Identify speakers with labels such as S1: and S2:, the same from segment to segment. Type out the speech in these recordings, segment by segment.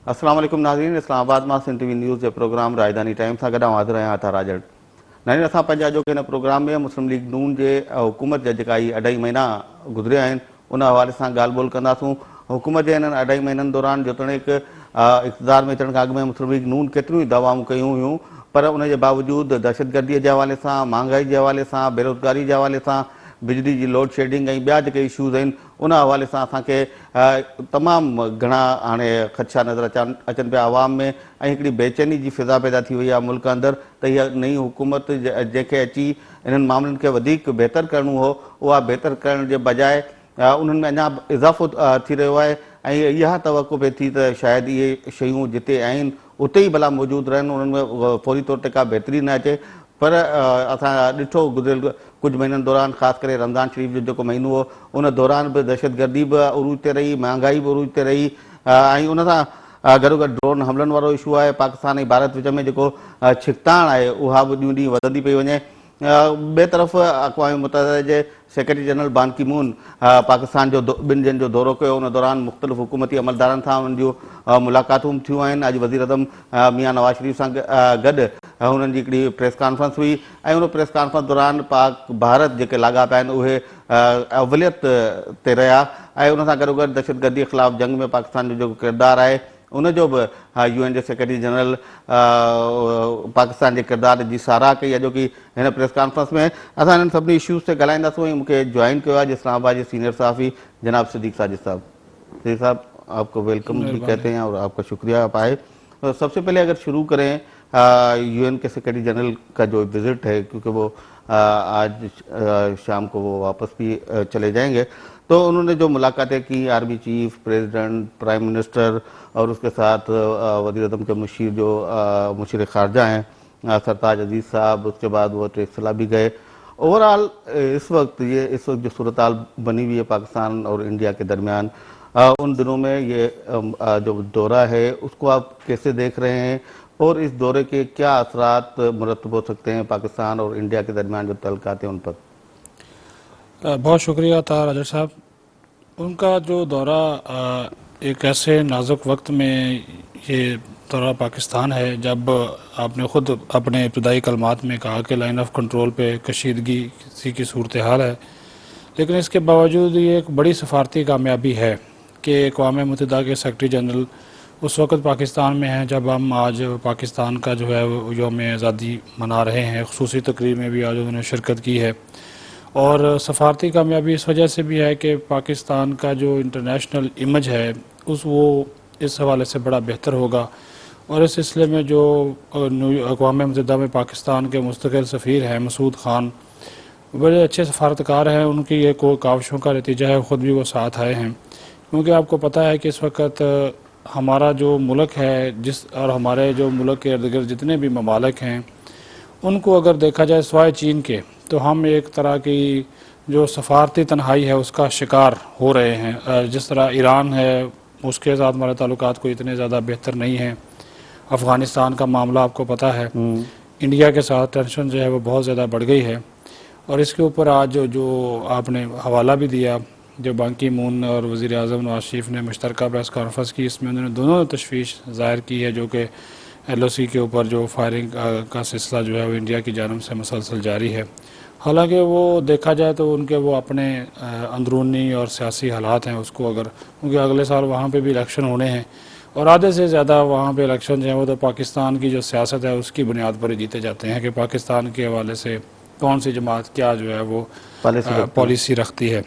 S1: अस्सलाम वालेकुम नाज़रीन, इस्लामाबाद में सिंध टीवी न्यूज़ के प्रोग्राम राजधानी टाइम सां गॾु हाज़िर आहियां था राजड़। नाज़रीन, असां पंहिंजा जो हिन प्रोग्राम में मुस्लिम लीग नून जे हुकूमत जा जेका ई 2.5 महीना गुज़रिया आहिनि उन हवाले सां ॻाल्हि ॿोल कंदासूं। हुकूमत जे हिननि 2.5 महीननि दौरान जेतोणीकि इक़्तिदार में अचण खां अॻु में मुस्लिम लीग नून केतिरियूं ई दवाऊं कयूं हुयूं, पर उन जे बावजूदि दहशतगर्दीअ जे हवाले सां, महांगाई जे हवाले सां, बेरोज़गारी जे हवाले सां, बिजली जी लोड शेडिंग ऐं ॿिया जेके इशूज़ आहिनि उन हवाले सां असांखे तमामु घणा हाणे ख़दशा नज़र अचनि पिया आवाम में ऐं हिकिड़ी बेचैनी जी फिज़ा पैदा थी वई आहे मुल्क अंदरि त हीअ नई हुकूमत जंहिंखे अची इन्हनि मामलनि खे वधीक बहितर करणो हो, उहा बहितर करण जे बजाए उन्हनि में अञा इज़ाफ़ो थी रहियो आहे ऐं इहा तवक़ो पए थी त शायदि इहे शयूं जिते आहिनि उते ई भला मौजूदु रहनि, उन्हनि में फौरी तौर ते का बहितरी न अचे। पर असां ॾिठो गुज़िरियल कुझु महीननि दौरान, ख़ासि करे रमज़ान शरीफ़ जो जेको महीनो हो उन दौरान बि दहशतगर्दी बि अरूज ते रही, महांगाई बि अरूज ते रही ऐं उन सां गॾोगॾु ड्रोन हमलनि वारो इशू आहे। पाकिस्तान ऐं भारत विच में जेको छिकताण आहे उहा बि ॾींहों ॾींहुं वधंदी पई वञे। ॿिए तरफ़ अक़वाम मुतहदा जे सेक्रेटरी जनरल बान की मून पाकिस्तान जो 2 ॾींहंनि जो दौरो कयो। उन दौरान मुख़्तलिफ़ हुकूमती अमलदारनि सां उन्हनि जूं मुलाक़ातूं थियूं आहिनि। अॼु वज़ीर आज़म मियां नवाज़ शरीफ़ सां गॾु हुननि जी हिकिड़ी प्रेस कॉन्फ्रेंस हुई ऐं उन प्रेस कॉन्फ्रेंस दौरान पाक भारत जेके लाॻापा आहिनि उहे अवलियत ते रहिया ऐं उन सां गॾोगॾु दहशतगर्दी जे ख़िलाफ़ु जंग में पाकिस्तान जो जेको किरदारु आहे उनजो बि UN जे सेक्रेटरी जनरल पाकिस्तान जे किरदार जी साराह कई। अॼोकी हिन प्रेस कॉन्फ्रेंस में असां हिननि सभिनी इशूज़ ते ॻाल्हाईंदासीं ऐं मूंखे ज्वाइन कयो आहे इस्लामाबाद जे सीनियर सहाफ़ी जनाब सिद्दीक़ साजिद साहब। सिद्दीक़ साहब, आपको वेलकम भी कहते हैं और आपका शुक्रिया पाए। तो सबसे पहले अगर शुरू करें UN के सेक्रेटरी जनरल का जो विज़िट है, क्योंकि वो आज शाम को वो वापस भी चले जाएंगे, तो उन्होंने जो मुलाकातें की army chief, president, prime minister और उसके साथ वज़ीर आज़म के मुशीर जो मुशीर ख़ारजा हैं सरताज अजीज़ साहब, उसके बाद वो टेक्सला भी गए। ओवरऑल इस वक्त जो सूरत हाल बनी हुई है पाकिस्तान और इंडिया के दरमियान, उन दिनों में ये जो दौरा है उसको आप कैसे देख रहे हैं और इस दौरे के क्या असरात मुरतब हो सकते हैं पाकिस्तान और इंडिया के दरमियान जो तल्लुकात हैं उन पर?
S2: बहुत शुक्रिया था राजा साहब। उनका जो दौरा एक ऐसे नाजुक वक्त में ये दौरा पाकिस्तान है जब आपने ख़ुद अपने इब्तदाई कलमात में कहा कि लाइन ऑफ कंट्रोल पे कशीदगी किसी की सूरत हाल है, लेकिन इसके बावजूद ये एक बड़ी सफारती कामयाबी है कि अक़वाम मुत्तहिदा के सेक्रेटरी जनरल उस वक़्त पाकिस्तान में हैं जब हम आज पाकिस्तान का जो है यौम आज़ादी मना रहे हैं। ख़ुसूसी तकरीर में भी आज उन्होंने शिरकत की है और सफारती कामयाबी इस वजह से भी है कि पाकिस्तान का जो इंटरनेशनल इमेज है वो इस हवाले से बड़ा बेहतर होगा। और इस सिलसिले में जो अक़वाम मुत्तहिदा में पाकिस्तान के मुस्तक़िल सफ़ीर हैं मसूद ख़ान, बड़े अच्छे सफारतकार हैं। उनकी ये काविशों का नतीजा है, ख़ुद भी वो साथ आए हैं, क्योंकि आपको पता है कि इस वक्त हमारा जो मुल्क है और हमारे जो मुल्क के इर्द गिर्द जितने भी ममालिक हैं उनको अगर देखा जाए सिवाय चीन के, तो हम एक तरह की जो सफारती तन्हाई है उसका शिकार हो रहे हैं। जिस तरह ईरान है उसके साथ हमारे ताल्लुकात कोई इतने ज़्यादा बेहतर नहीं है। अफ़गानिस्तान का मामला आपको पता है, इंडिया के साथ टेंशन जो है वो बहुत ज़्यादा बढ़ गई है। और इसके ऊपर आज जो आपने हवाला भी दिया, जो बान की मून और वज़ीर आज़म नवाज़ शरीफ ने मुश्तरका प्रेस कॉन्फ्रेंस की, इसमें उन्होंने दोनों तशवीश ज़ाहिर की है जो कि LOC के ऊपर जो फायरिंग का सिलसिला जो है वो इंडिया की जानब से मसलसल जारी है। हालांकि वो देखा जाए तो उनके वो अपने अंदरूनी और सियासी हालात हैं उसको अगर, क्योंकि अगले साल वहाँ पे भी इलेक्शन होने हैं और आधे से ज़्यादा वहाँ पे इलेक्शन जो है वो तो पाकिस्तान की जो सियासत है उसकी बुनियाद पर ही जीते जाते हैं कि पाकिस्तान के हवाले से कौन सी जमात क्या जो है वो पॉलिसी रखती है।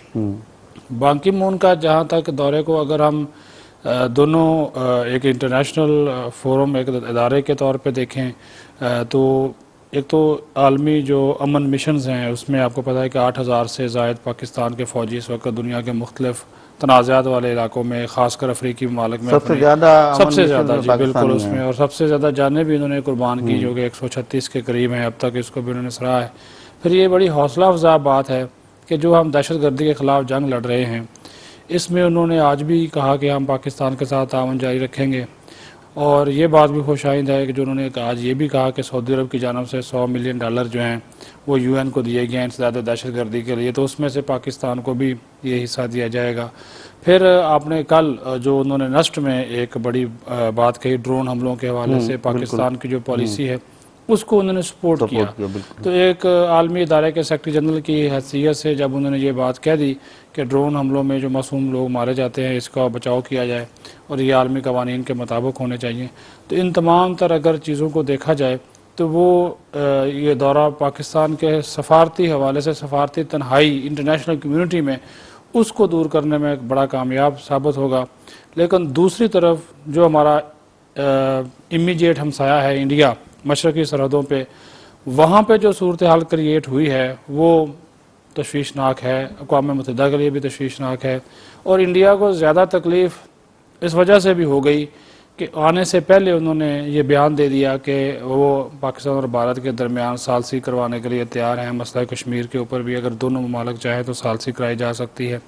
S2: बान की मून का जहाँ तक दौरे को अगर हम दोनों एक इंटरनेशनल फोरम, एक इदारे के तौर पे देखें तो एक तो आलमी जो अमन मिशंस हैं उसमें आपको पता है कि 8000 से ज़ायद पाकिस्तान के फ़ौजी इस वक्त दुनिया के मुख्तलिफ तनाज़ात वाले इलाकों में, ख़ासकर अफ्रीकी ममालिक में सबसे ज़्यादा जी बिल्कुल उसमें, और सबसे ज़्यादा जानें भी इन्होंने कुर्बान की जो कि 136 के करीब हैं अब तक, इसको भी उन्होंने सराहा है। फिर ये बड़ी हौसला अफजा बात है कि जो हम दहशतगर्दी के ख़िलाफ़ जंग लड़ रहे हैं इसमें उन्होंने आज भी कहा कि हम पाकिस्तान के साथ ताउन जारी रखेंगे और ये बात भी खुशाइंद है कि जो उन्होंने आज ये भी कहा कि सऊदी अरब की जानब से $100 मिलियन जो हैं वो यूएन को दिए गए हैं इंसदाद दहशतगर्दी के लिए, तो उसमें से पाकिस्तान को भी ये हिस्सा दिया जाएगा। फिर आपने कल जो उन्होंने नष्ट में एक बड़ी बात कही ड्रोन हमलों के हवाले से, पाकिस्तान की जो पॉलिसी है उसको उन्होंने सपोर्ट किया। तो एक आलमी इदारे के सेक्रेटरी जनरल की हैसियत से जब उन्होंने ये बात कह दी कि ड्रोन हमलों में जो मासूम लोग मारे जाते हैं इसका बचाव किया जाए और ये आलमी कवानीन के मुताबिक होने चाहिए, तो इन तमाम तर अगर चीज़ों को देखा जाए तो वो ये दौरा पाकिस्तान के सफारती हवाले से, सफारती तन्हाई इंटरनेशनल कम्यूनिटी में, उसको दूर करने में एक बड़ा कामयाब साबित होगा। लेकिन दूसरी तरफ जो हमारा इमीडिएट हमसाया है इंडिया, मशरक़ी सरहदों पे, वहाँ पे जो सूरत हाल क्रिएट हुई है वो तशवीशनाक है, अक़वाम मुत्तहिदा के लिए भी तशवीशनाक है। और इंडिया को ज़्यादा तकलीफ़ इस वजह से भी हो गई कि आने से पहले उन्होंने ये बयान दे दिया कि वो पाकिस्तान और भारत के दरमियान सालसी करवाने के लिए तैयार हैं। मसला कश्मीर के ऊपर भी अगर दोनों ममालिक चाहें तो सालसी कराई जा सकती है।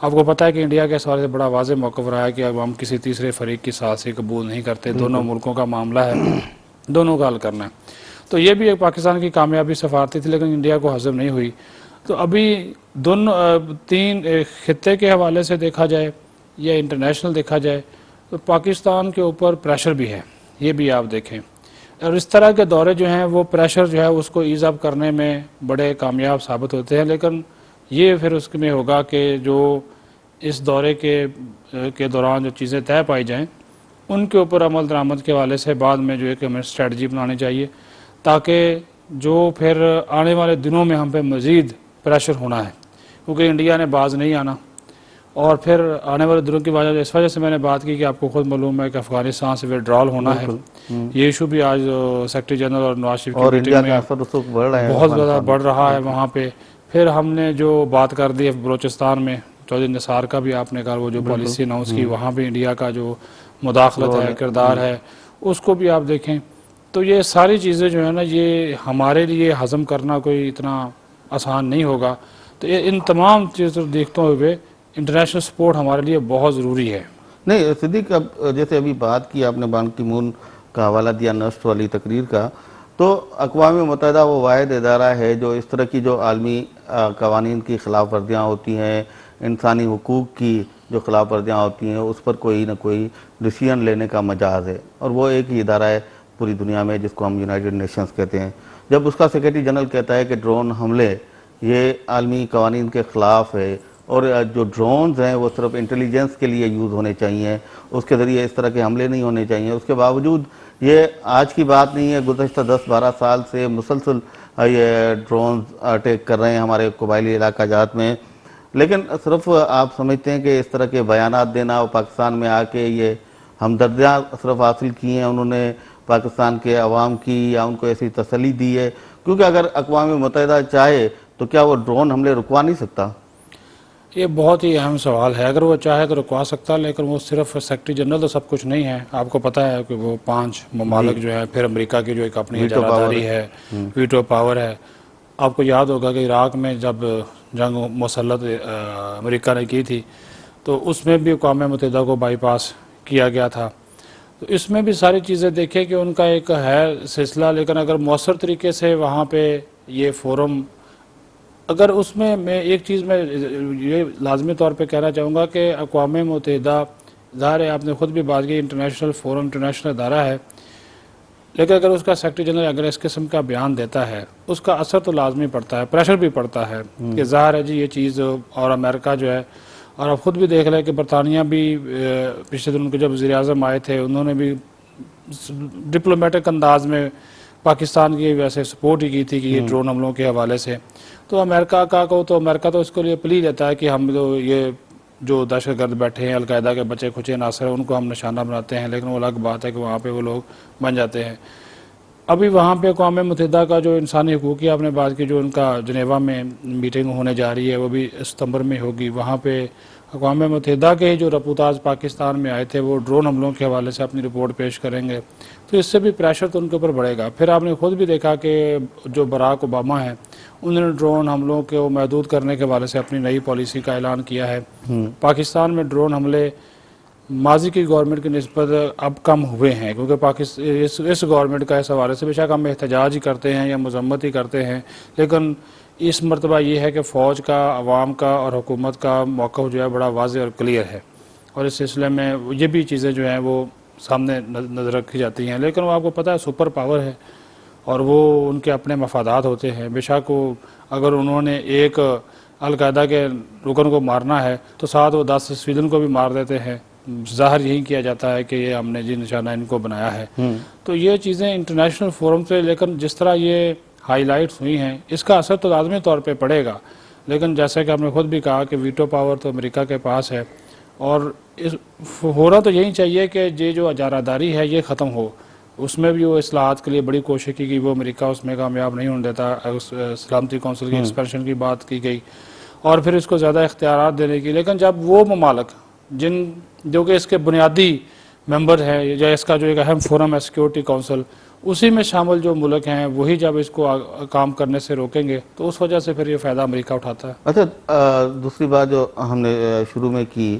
S2: आपको पता है कि इंडिया के सवाल से बड़ा वाज़ेह मौक़िफ़ रहा है कि अब हम किसी तीसरे फरीक की सालसी कबूल नहीं करते, दोनों मुल्कों का मामला है, दोनों का हल करना है। तो ये भी एक पाकिस्तान की कामयाबी सफारती थी, लेकिन इंडिया को हज़म नहीं हुई। तो अभी दोनों तीन खित्ते के हवाले से देखा जाए या इंटरनेशनल देखा जाए तो पाकिस्तान के ऊपर प्रेशर भी है, ये भी आप देखें। और इस तरह के दौरे जो हैं वो प्रेशर जो है उसको ईज़ अप करने में बड़े कामयाब साबित होते हैं। लेकिन ये फिर उसमें होगा कि जो इस दौरे के दौरान जो चीज़ें तय पाई जाएं उनके ऊपर अमल दरामद के हवाले से बाद में जो है कि हमें स्ट्रेटजी बनानी चाहिए, ताकि जो फिर आने वाले दिनों में हम पे मज़ीद प्रेशर होना है, क्योंकि इंडिया ने बाज नहीं आना। और फिर आने वाले दिनों की वजह इस वजह से मैंने बात की कि आपको खुद मालूम है कि अफगानिस्तान से विड्रॉल होना है। ये इशू भी आज सेक्रेटरी जनरल और नवाज शरीफ की मीटिंग में बहुत ज़्यादा बढ़ रहा है वहाँ पे। फिर हमने जो बात कर दी है बलोचिस्तान में, चौधरी निसार का भी आपने कहा, वो जो पॉलिसी अनाउंस की, वहाँ भी इंडिया का जो मुदाखलत है, किरदार है, उसको भी आप देखें। तो ये सारी चीज़ें जो है ना, ये हमारे लिए हज़म करना कोई इतना आसान नहीं होगा। तो इन तमाम चीज़ों देखते हुए इंटरनेशनल सपोर्ट हमारे लिए बहुत ज़रूरी है।
S1: नहीं सिद्दीक, अब जैसे अभी बात की आपने बान की मून का हवाला दिया नष्ट वाली तकरीर का, तो अक़वाम मुत्तहिदा वो वाहिद इदारा है जो इस तरह की जो आलमी कवानीन की खिलाफ वर्जियाँ होती हैं, इंसानी हुकूक की जो खिलाफ वर्जियाँ होती हैं, उस पर कोई ना कोई डिसीजन लेने का मजाज है। और वो एक ही इदारा है पूरी दुनिया में जिसको हम यूनाइटेड नेशंस कहते हैं। जब उसका सेक्रेटरी जनरल कहता है कि ड्रोन हमले ये आलमी कवानीन के ख़िलाफ़ है और जो ड्रोन्स हैं वो सिर्फ इंटेलिजेंस के लिए यूज़ होने चाहिए, उसके ज़रिए इस तरह के हमले नहीं होने चाहिए, उसके बावजूद ये आज की बात नहीं है, गुज़श्ता 10-12 साल से मुसलसल ये ड्रोन्स अटैक कर रहे हैं हमारे कबायली इलाका जात में। लेकिन सिर्फ आप समझते हैं कि इस तरह के बयानात देना और पाकिस्तान में आके ये हमदर्दियाँ सिर्फ हासिल की हैं उन्होंने पाकिस्तान के अवाम की, या उनको ऐसी तसल्ली दी है? क्योंकि अगर अक़वाम मुत्तहिदा चाहे तो क्या वो ड्रोन हमले रुकवा नहीं सकता?
S2: ये बहुत ही अहम सवाल है। अगर वो चाहे तो रुकवा सकता, लेकिन वो सिर्फ सेक्रेटरी जनरल तो सब कुछ नहीं है। आपको पता है कि वो 5 ममालिक जो है, फिर अमेरिका की जो एक अपनी इजारादारी है, वीटो पावर है। आपको याद होगा कि इराक़ में जब जंग मुसल्लत अमेरिका ने की थी तो उसमें भी अक़वाम मुत्तहिदा को बाईपास किया गया था। तो इसमें भी सारी चीज़ें देखें कि उनका एक है सिलसिला, लेकिन अगर मौसर तरीके से वहाँ पे ये फोरम, अगर उसमें मैं एक चीज़ में ये लाजमी तौर पे कहना चाहूँगा कि अक़वाम मुत्तहिदा, ज़ाहिर है आपने ख़ुद भी बात की, इंटरनेशनल फोरम, इंटरनेशनल अदारा है, लेकिन अगर उसका सेक्रेटरी जनरल अगर इस किस्म का बयान देता है उसका असर तो लाजमी पड़ता है, प्रेशर भी पड़ता है कि ज़ाहिर है जी ये चीज़। और अमेरिका जो है, और आप ख़ुद भी देख लें कि बरतानिया भी पिछले दिन उनके जब वज़ीर-ए-आज़म आए थे उन्होंने भी डिप्लोमेटिक अंदाज में पाकिस्तान की वैसे सपोर्ट ही की थी कि ये ड्रोन हमलों के हवाले से। तो अमेरिका का को तो अमेरिका तो इसके लिए प्ली लेता है कि हम तो ये जो दहशतगर्द बैठे हैं, अलकायदा के बचे खुचे नासर हैं, उनको हम निशाना बनाते हैं, लेकिन वो अलग बात है कि वहाँ पे वो लोग बन जाते हैं। अभी वहाँ पे अक़वाम मुत्तहिदा का जो इंसानी हकूक़ की आपने बात की, जो उनका जनेवा में मीटिंग होने जा रही है वो भी सितंबर में होगी। वहाँ पे अक़वाम मुत्तहिदा के जो रपूताज पाकिस्तान में आए थे वो ड्रोन हमलों के हवाले से अपनी रिपोर्ट पेश करेंगे, तो इससे भी प्रेशर तो उनके ऊपर बढ़ेगा। फिर आपने खुद भी देखा कि जो बराक ओबामा है उन्होंने ड्रोन हमलों को महदूद करने के हवाले से अपनी नई पॉलिसी का ऐलान किया है। पाकिस्तान में ड्रोन हमले माजी की गवर्नमेंट की निस्बत अब कम हुए हैं, क्योंकि पाकिस्तान इस गवर्नमेंट का इस हवाले से बेशक हम एहतजाज ही करते हैं या मजम्मत ही करते हैं, लेकिन इस मरतबा ये है कि फ़ौज का, अवाम का और हुकूमत का मौक़िफ़ जो है बड़ा वाज़ेह और क्लियर है, और इस सिलसिले में ये भी चीज़ें जो हैं वो सामने नज़र रखी जाती हैं। लेकिन वो आपको पता है सुपर पावर है और वो उनके अपने मफादात होते हैं। बेशक वो अगर उन्होंने एक अलकायदा के रुकन को मारना है तो साथ वो 10 स्वीडन को भी मार देते हैं। ज़ाहिर यही किया जाता है कि ये हमने जी निशाना इनको बनाया है। तो ये चीज़ें इंटरनेशनल फोरम पे, लेकिन जिस तरह ये हाईलाइट्स हुई हैं इसका असर तो लाजमी तौर पे पड़ेगा। लेकिन जैसे कि आपने खुद भी कहा कि वीटो पावर तो अमेरिका के पास है, और इस होना तो यही चाहिए कि ये जो अजारादारी है ये ख़त्म हो। उसमें भी वो इस्लाहात के लिए बड़ी कोशिश की गई, वो अमेरिका उसमें कामयाब नहीं होने देता। उस सलामती कौंसिल की एक्सपेंशन की बात की गई और फिर इसको ज़्यादा इख्तियारात देने की, लेकिन जब वो ममालिक जो कि इसके बुनियादी मेंबर हैं या इसका जो एक अहम फोरम है सिक्योरिटी काउंसिल, उसी में शामिल जो मुल्क हैं वही जब इसको काम करने से रोकेंगे तो उस वजह से फिर ये फ़ायदा अमेरिका उठाता है।
S1: अच्छा, दूसरी बात जो हमने शुरू में की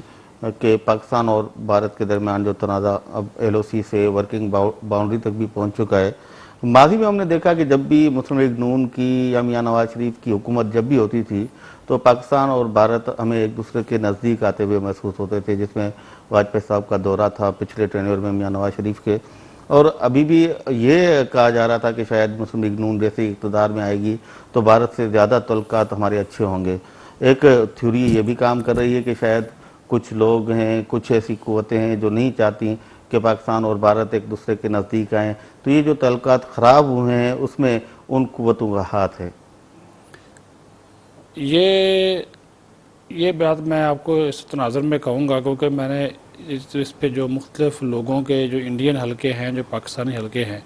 S1: कि पाकिस्तान और भारत के दरमियान जो तनाज़ा अब LOC से वर्किंग बाउंड्री तक भी पहुंच चुका है। माजी में हमने देखा कि जब भी मुस्लिम लीग नून की या मियां नवाज शरीफ की हुकूमत जब भी होती थी तो पाकिस्तान और भारत हमें एक दूसरे के नज़दीक आते हुए महसूस होते थे, जिसमें वाजपेयी साहब का दौरा था पिछले टेन्योर में मियां नवाज शरीफ के, और अभी भी ये कहा जा रहा था कि शायद मुस्लिम लीग नून जैसे इक़्तिदार में आएगी तो भारत से ज़्यादा तल्लुकात हमारे अच्छे होंगे। एक थ्योरी ये भी काम कर रही है कि शायद कुछ लोग हैं, कुछ ऐसी क़ुव्वतें हैं जो नहीं चाहती कि पाकिस्तान और भारत एक दूसरे के नज़दीक आएँ, तो ये जो तल्लुकात ख़राब हुए हैं उसमें उन क़ुव्वतों का हाथ है।
S2: ये बात मैं आपको इस तनाज़ुर में कहूँगा, क्योंकि मैंने इस पे जो मुख्तलिफ़ लोगों के जो इंडियन हलके हैं, जो पाकिस्तानी हलके हैं,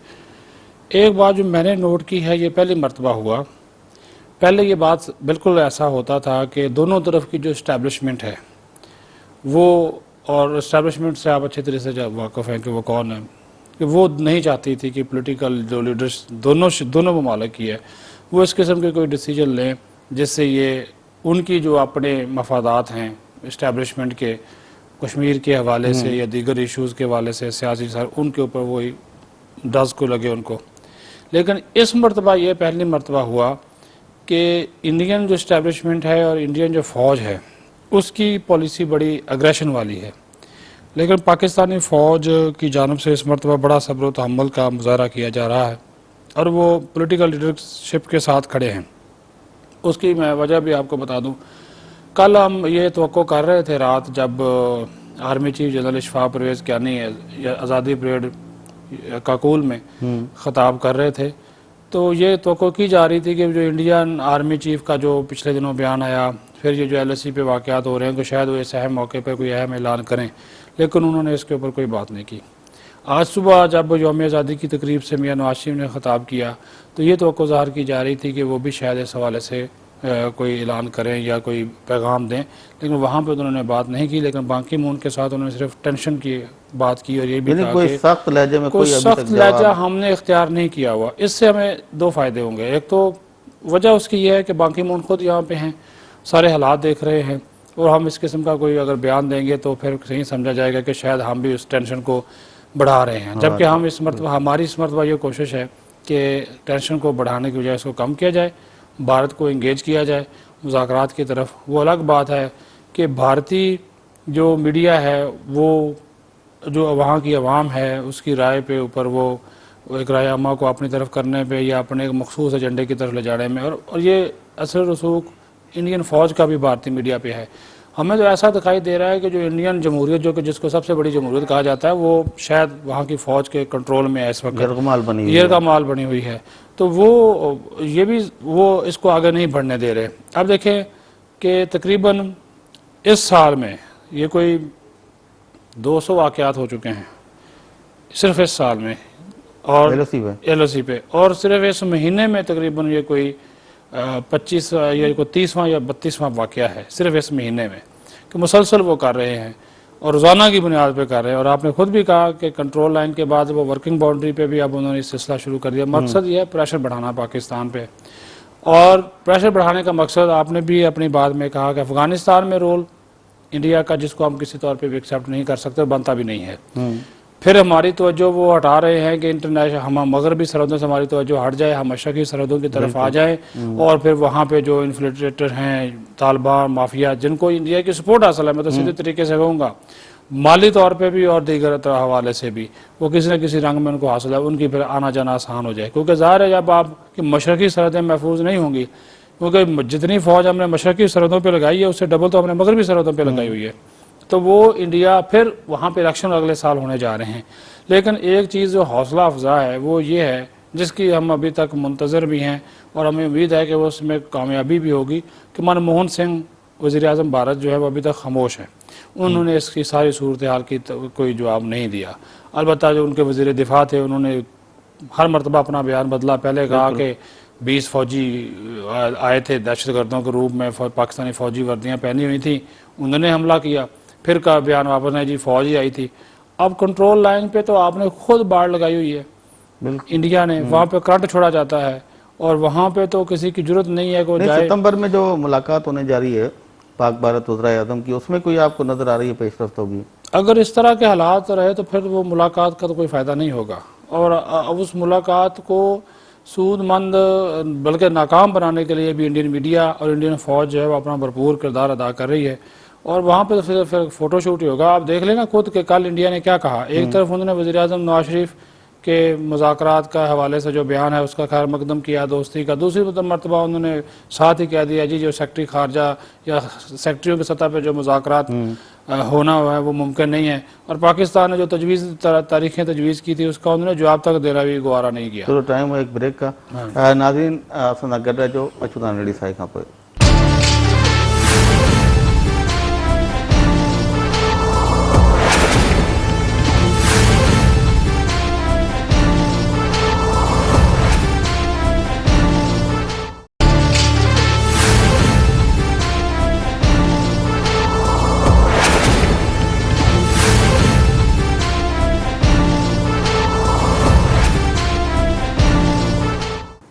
S2: एक बात जो मैंने नोट की है, ये पहली मरतबा हुआ। पहले ये बात बिल्कुल ऐसा होता था कि दोनों तरफ की जो इस्टेब्लिशमेंट है वो, और इस्टेब्लिशमेंट से आप अच्छे तरह से जब वाक़िफ़ हैं कि वो कौन है, कि वो नहीं चाहती थी कि पॉलिटिकल जो लीडर्स दोनों ममालिक की है वो इस किस्म के कोई डिसीजन लें जिससे ये उनकी जो अपने मफादात हैं इस्टेब्लिशमेंट के, कश्मीर के हवाले से या दीगर इश्यूज़ के हवाले से सियासी सर उनके ऊपर वही डज को लगे उनको। लेकिन इस मरतबा ये पहली मरतबा हुआ कि इंडियन जो इस्टेब्लिशमेंट है और इंडियन जो फ़ौज है उसकी पॉलिसी बड़ी अग्रेशन वाली है, लेकिन पाकिस्तानी फ़ौज की जानब से इस मरतबा बड़ा सब्र व तहम्मुल का मुज़ाहरा किया जा रहा है और वो पॉलिटिकल लीडरशिप के साथ खड़े हैं। उसकी मैं वजह भी आपको बता दूं, कल हम ये तवक्को कर रहे थे रात जब army chief general Ishfaq Parvez Kayani आज़ादी परेड काकूल में ख़िताब कर रहे थे, तो ये तवक्को की जा रही थी कि जो इंडियन आर्मी चीफ का जो पिछले दिनों बयान आया, फिर ये जो LOC पे वाक़यात हो रहे हैं कि शायद वो इस अहम मौके पर कोई अहम ऐलान करें, लेकिन उन्होंने इसके ऊपर कोई बात नहीं की। आज सुबह जब यौम आज़ादी की तकरीब से मियां नवाज शरीफ ने ख़िताब किया तो ये तवक्को ज़ाहिर की जा रही थी कि वो भी शायद इस हवाले से कोई ऐलान करें या कोई पैगाम दें, लेकिन वहाँ पे उन्होंने बात नहीं की। लेकिन बाकी मून के साथ उन्होंने सिर्फ टेंशन की बात की और ये भी कहा
S1: कोई
S2: कि
S1: सख्त लहजे में
S2: कोई सख्त लहजा हमने इख्तियार नहीं किया हुआ। इससे हमें दो फ़ायदे होंगे। एक तो वजह उसकी यह है कि बाकी मून खुद यहाँ पे हैं, सारे हालात देख रहे हैं, और हम इस किस्म का कोई अगर बयान देंगे तो फिर सही समझा जाएगा कि शायद हम भी उस टेंशन को बढ़ा रहे हैं, जबकि हम हमारी इस मरतबा ये कोशिश है कि टेंशन को बढ़ाने की वजह इसको कम किया जाए, भारत को इंगेज किया जाए मुज़ाकरात की तरफ। वो अलग बात है कि भारतीय जो मीडिया है वो जो वहाँ की आवाम है उसकी राय पे ऊपर वो एक राय आमा को अपनी तरफ करने पे या अपने एक मखसूस एजेंडे की तरफ ले जाने में, और ये असर रसूख इंडियन फ़ौज का भी भारतीय मीडिया पे है। हमें तो ऐसा दिखाई दे रहा है कि जो इंडियन जमहूरियत, जो कि जिसको सबसे बड़ी जमहूरियत कहा जाता है, वो शायद वहाँ की फ़ौज के कंट्रोल में है इस वक्त, यरगमाल बनी हुई है। तो वो ये भी वो इसको आगे नहीं बढ़ने दे रहे। अब देखें कि तकरीबन इस साल में ये कोई 200 वाक़यात हो चुके हैं सिर्फ इस साल में, और LOC पे, और सिर्फ इस महीने में तकरीबन ये कोई 25 या कोई 30वां या 32वां वाक़या है सिर्फ इस महीने में, कि मुसलसल वो कर रहे हैं और रोज़ाना की बुनियाद पे कर रहे हैं। और आपने खुद भी कहा कि कंट्रोल लाइन के बाद वो वर्किंग बाउंड्री पे भी अब उन्होंने सिलसिला शुरू कर दिया। मकसद ये है प्रेशर बढ़ाना पाकिस्तान पे, और प्रेशर बढ़ाने का मकसद आपने भी अपनी बात में कहा कि अफ़गानिस्तान में रोल इंडिया का, जिसको हम किसी तौर पे भी एक्सेप्ट नहीं कर सकते, बनता भी नहीं है। फिर हमारी तोज्जो वो हटा रहे हैं कि इंटरनेशनल, हम मगरबी सरहदों से हमारी तोज्जो हट जाए, हम मशरकी सरहदों की तरफ आ जाए, और फिर वहाँ पे जो इन्फ्लिट्रेटर हैं, तालिबान, माफिया, जिनको इंडिया की सपोर्ट हासिल है, मैं तो सीधे तरीके से कहूँगा, माली तौर पे भी और दीगर हवाले से भी, वो किसी न किसी रंग में उनको हासिल है, उनकी फिर आना जाना आसान हो जाए। क्योंकि ज़ाहिर है जब आपकी मशरकी सरहदें महफूज नहीं होंगी, क्योंकि जितनी फ़ौज हमने मशरकी सरहदों पे लगाई है उससे डबल तो हमने मगरबी सरहदों पे लगाई हुई है, तो वो इंडिया फिर वहाँ पे इलेक्शन अगले साल होने जा रहे हैं। लेकिन एक चीज़ जो हौसला अफजा है वो ये है, जिसकी हम अभी तक मुंतज़र भी हैं और हमें उम्मीद है कि वो उसमें कामयाबी भी होगी, कि मनमोहन सिंह वज़ीर आज़म भारत जो है वो अभी तक खामोश है। उन्होंने इसकी सारी सूरत हाल की कोई जवाब नहीं दिया। अलबत्ता जो उनके वज़ीर दिफा थे, उन्होंने हर मरतबा अपना बयान बदला। पहले कहा कि 20 फौजी आए थे दहशतगर्दों के रूप में, पाकिस्तानी फ़ौजी वर्दियाँ पहनी हुई थी, उन्होंने हमला किया। फिर का बयान वापस नहीं जी, फ़ौज ही आई थी। अब कंट्रोल लाइन पे तो आपने खुद बाढ़ लगाई हुई है इंडिया ने, वहाँ पे करंट छोड़ा जाता है और वहाँ पे तो किसी की जरूरत नहीं है कि जाए।
S1: सितंबर में जो मुलाकात होने जा रही है पाक भारत वज़ीर आज़म की, उसमें कोई आपको नजर आ रही है पेशरफ्त होगी?
S2: अगर इस तरह के हालात रहे तो फिर वो मुलाकात का तो कोई फ़ायदा नहीं होगा, और उस मुलाकात को सूदमंद बल्कि नाकाम बनाने के लिए भी इंडियन मीडिया और इंडियन फ़ौज जो है वो अपना भरपूर किरदार अदा कर रही है। और वहाँ पे तो फिर फ़ोटोशूट ही होगा। आप देख लेना खुद के कल इंडिया ने क्या कहा। एक तरफ उन्होंने वज़ीर आज़म नवाज शरीफ के मुज़ाकरात का हवाले से जो बयान है उसका खैर मकदम किया दोस्ती का, दूसरी मरतबा उन्होंने साथ ही कह दिया जी जो सेक्रेटरी खारजा या सेक्रेटरियों की सतह पर जो मुज़ाकरात होना हुआ है वो मुमकिन नहीं है। और पाकिस्तान ने जो तजवीज़ तारीखें तजवीज़ की थी उसका उन्होंने जवाब तक देना भी गवारा नहीं किया।
S1: तो टाइम है एक ब्रेक का। नाज़रीन असां गॾु रहिजो, अचूं रेडी साई खां पोइ।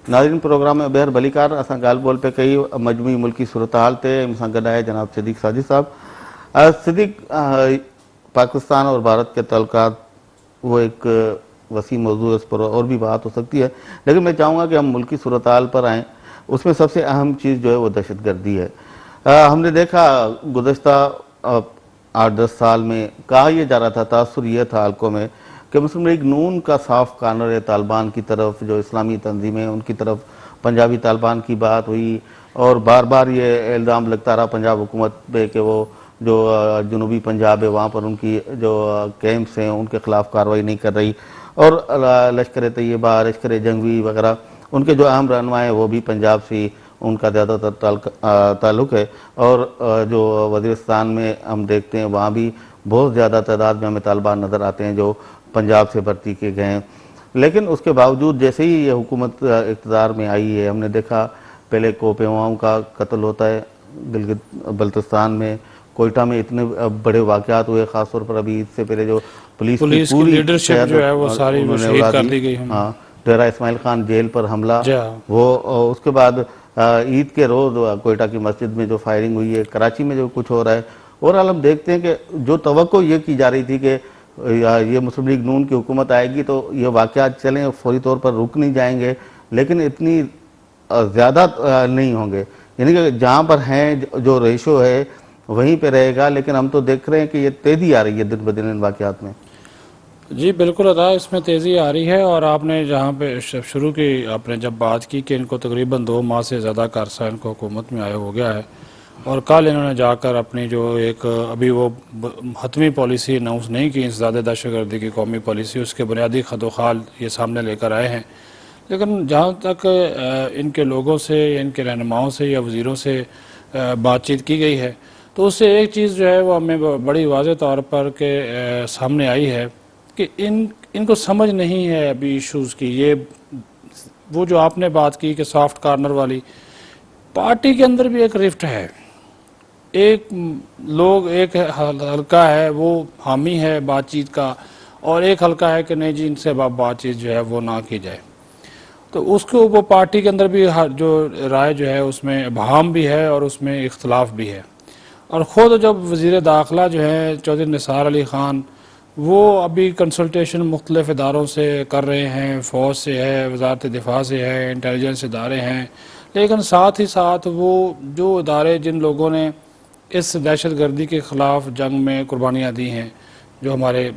S1: नाज़रीन प्रोग्राम में ॿीहर भलीकार असां ॻाल्हि ॿोल पे कई मजमूई मुल्की सूरत हाल ते। मूंसां गॾु आहे जनाब सिद्दीक़ साजिद साहब। सिद्दीक़, पाकिस्तान और भारत के ताल्लुकात वो एक वसी मौजू है, उस पर और भी बात हो सकती है, लेकिन मैं चाहूँगा कि हम मुल्की सूरत हाल पर आएँ। उसमें सबसे अहम चीज़ जो है वो दहशतगर्दी है। हमने देखा गुज़श्ता 8-10 साल में कहा यह जा रहा था, तासुर यह था हल्कों में कि मुस्लिम लीग नून का साफ कॉर्नर है तालिबान की तरफ, जो इस्लामी तंजीमें उनकी तरफ पंजाबी तालिबान की बात हुई, और बार बार ये इल्ज़ाम लगता रहा पंजाब हुकूमत पे कि वो जो जनूबी पंजाब है वहाँ पर उनकी जो कैंप्स हैं उनके ख़िलाफ़ कार्रवाई नहीं कर रही, और लश्कर तैयबा, लश्कर जंगवी वगैरह उनके जो अहम रहनुमा हैं वो भी पंजाब से उनका ज़्यादातर ताल्लुक़ है। और जो वज़ीरिस्तान में हम देखते हैं वहाँ भी बहुत ज़्यादा तादाद में हमें तालिबान नज़र आते हैं जो पंजाब से भर्ती किए गए हैं। लेकिन उसके बावजूद जैसे ही ये हुकूमत इक़्तिदार में आई है, हमने देखा पहले कोपेवाओं का कत्ल होता है गिलगित बल्तिस्तान में, कोयटा में इतने बड़े वाक़यात हुए, ख़ासतौर पर अभी इससे पहले जो पुलिस की पूरी
S2: लीडरशिप जो है वो सारी शहीद कर दी गई।
S1: हाँ, डेरा इस्माइल खान जेल पर हमला, वो उसके बाद ईद के रोज़ कोयटा की मस्जिद में जो फायरिंग हुई है, कराची में जो कुछ हो रहा है। ओवरऑल हम देखते हैं कि जो तवक्को ये की जा रही थी कि ये मुस्लिम लीग नून की हुकूमत आएगी तो ये वाक़यात चलें, फौरी तौर पर रुक नहीं जाएंगे, लेकिन इतनी ज़्यादा नहीं होंगे, यानी कि जहाँ पर हैं जो रेशो है वहीं पे रहेगा। लेकिन हम तो देख रहे हैं कि ये तेज़ी आ रही है दिन ब दिन इन वाक़यात में।
S2: जी बिल्कुल अदा, इसमें तेज़ी आ रही है। और आपने जहाँ पे शुरू की आपने जब बात की कि इनको तकरीबन 2 माह से ज़्यादा का अरसा इनको हुकूमत में आया हो गया है, और कल इन्होंने जाकर अपनी जो एक अभी वो हतमी पॉलिसी अनाउंस नहीं की इंसदाद दहशतगर्दी की कौमी पॉलिसी, उसके बुनियादी खदोखाल ये सामने लेकर आए हैं। लेकिन जहाँ तक इनके लोगों से या इनके रहनुमाओं से या वज़ीरों से बातचीत की गई है, तो उससे एक चीज़ जो है वो हमें बड़ी वाज़ेह तौर पर के सामने आई है कि इनको समझ नहीं है अभी इश्यूज़ की। ये वो जो आपने बात की कि सॉफ्ट कॉर्नर वाली, पार्टी के अंदर भी एक रिफ्ट है। एक हल्का है वो हामी है बातचीत का, और एक हल्का है कि नहीं जी इनसे बातचीत जो है वो ना की जाए। तो उसको वो पार्टी के अंदर भी जो राय जो है उसमें अभाम भी है और उसमें इख्तलाफ भी है। और ख़ुद जब वज़ीर दाखिला जो है चौधरी निसार अली ख़ान, वो अभी कंसल्टेशन मुख्तलिफ़ इदारों से कर रहे हैं, फ़ौज से है, वज़ारत दिफा से है, इंटेलिजेंस इदारे हैं, लेकिन साथ ही साथ वो जो इदारे जिन लोगों ने इस दहशत गर्दी के ख़िलाफ़ जंग में कुर्बानियाँ दी हैं, जो हमारे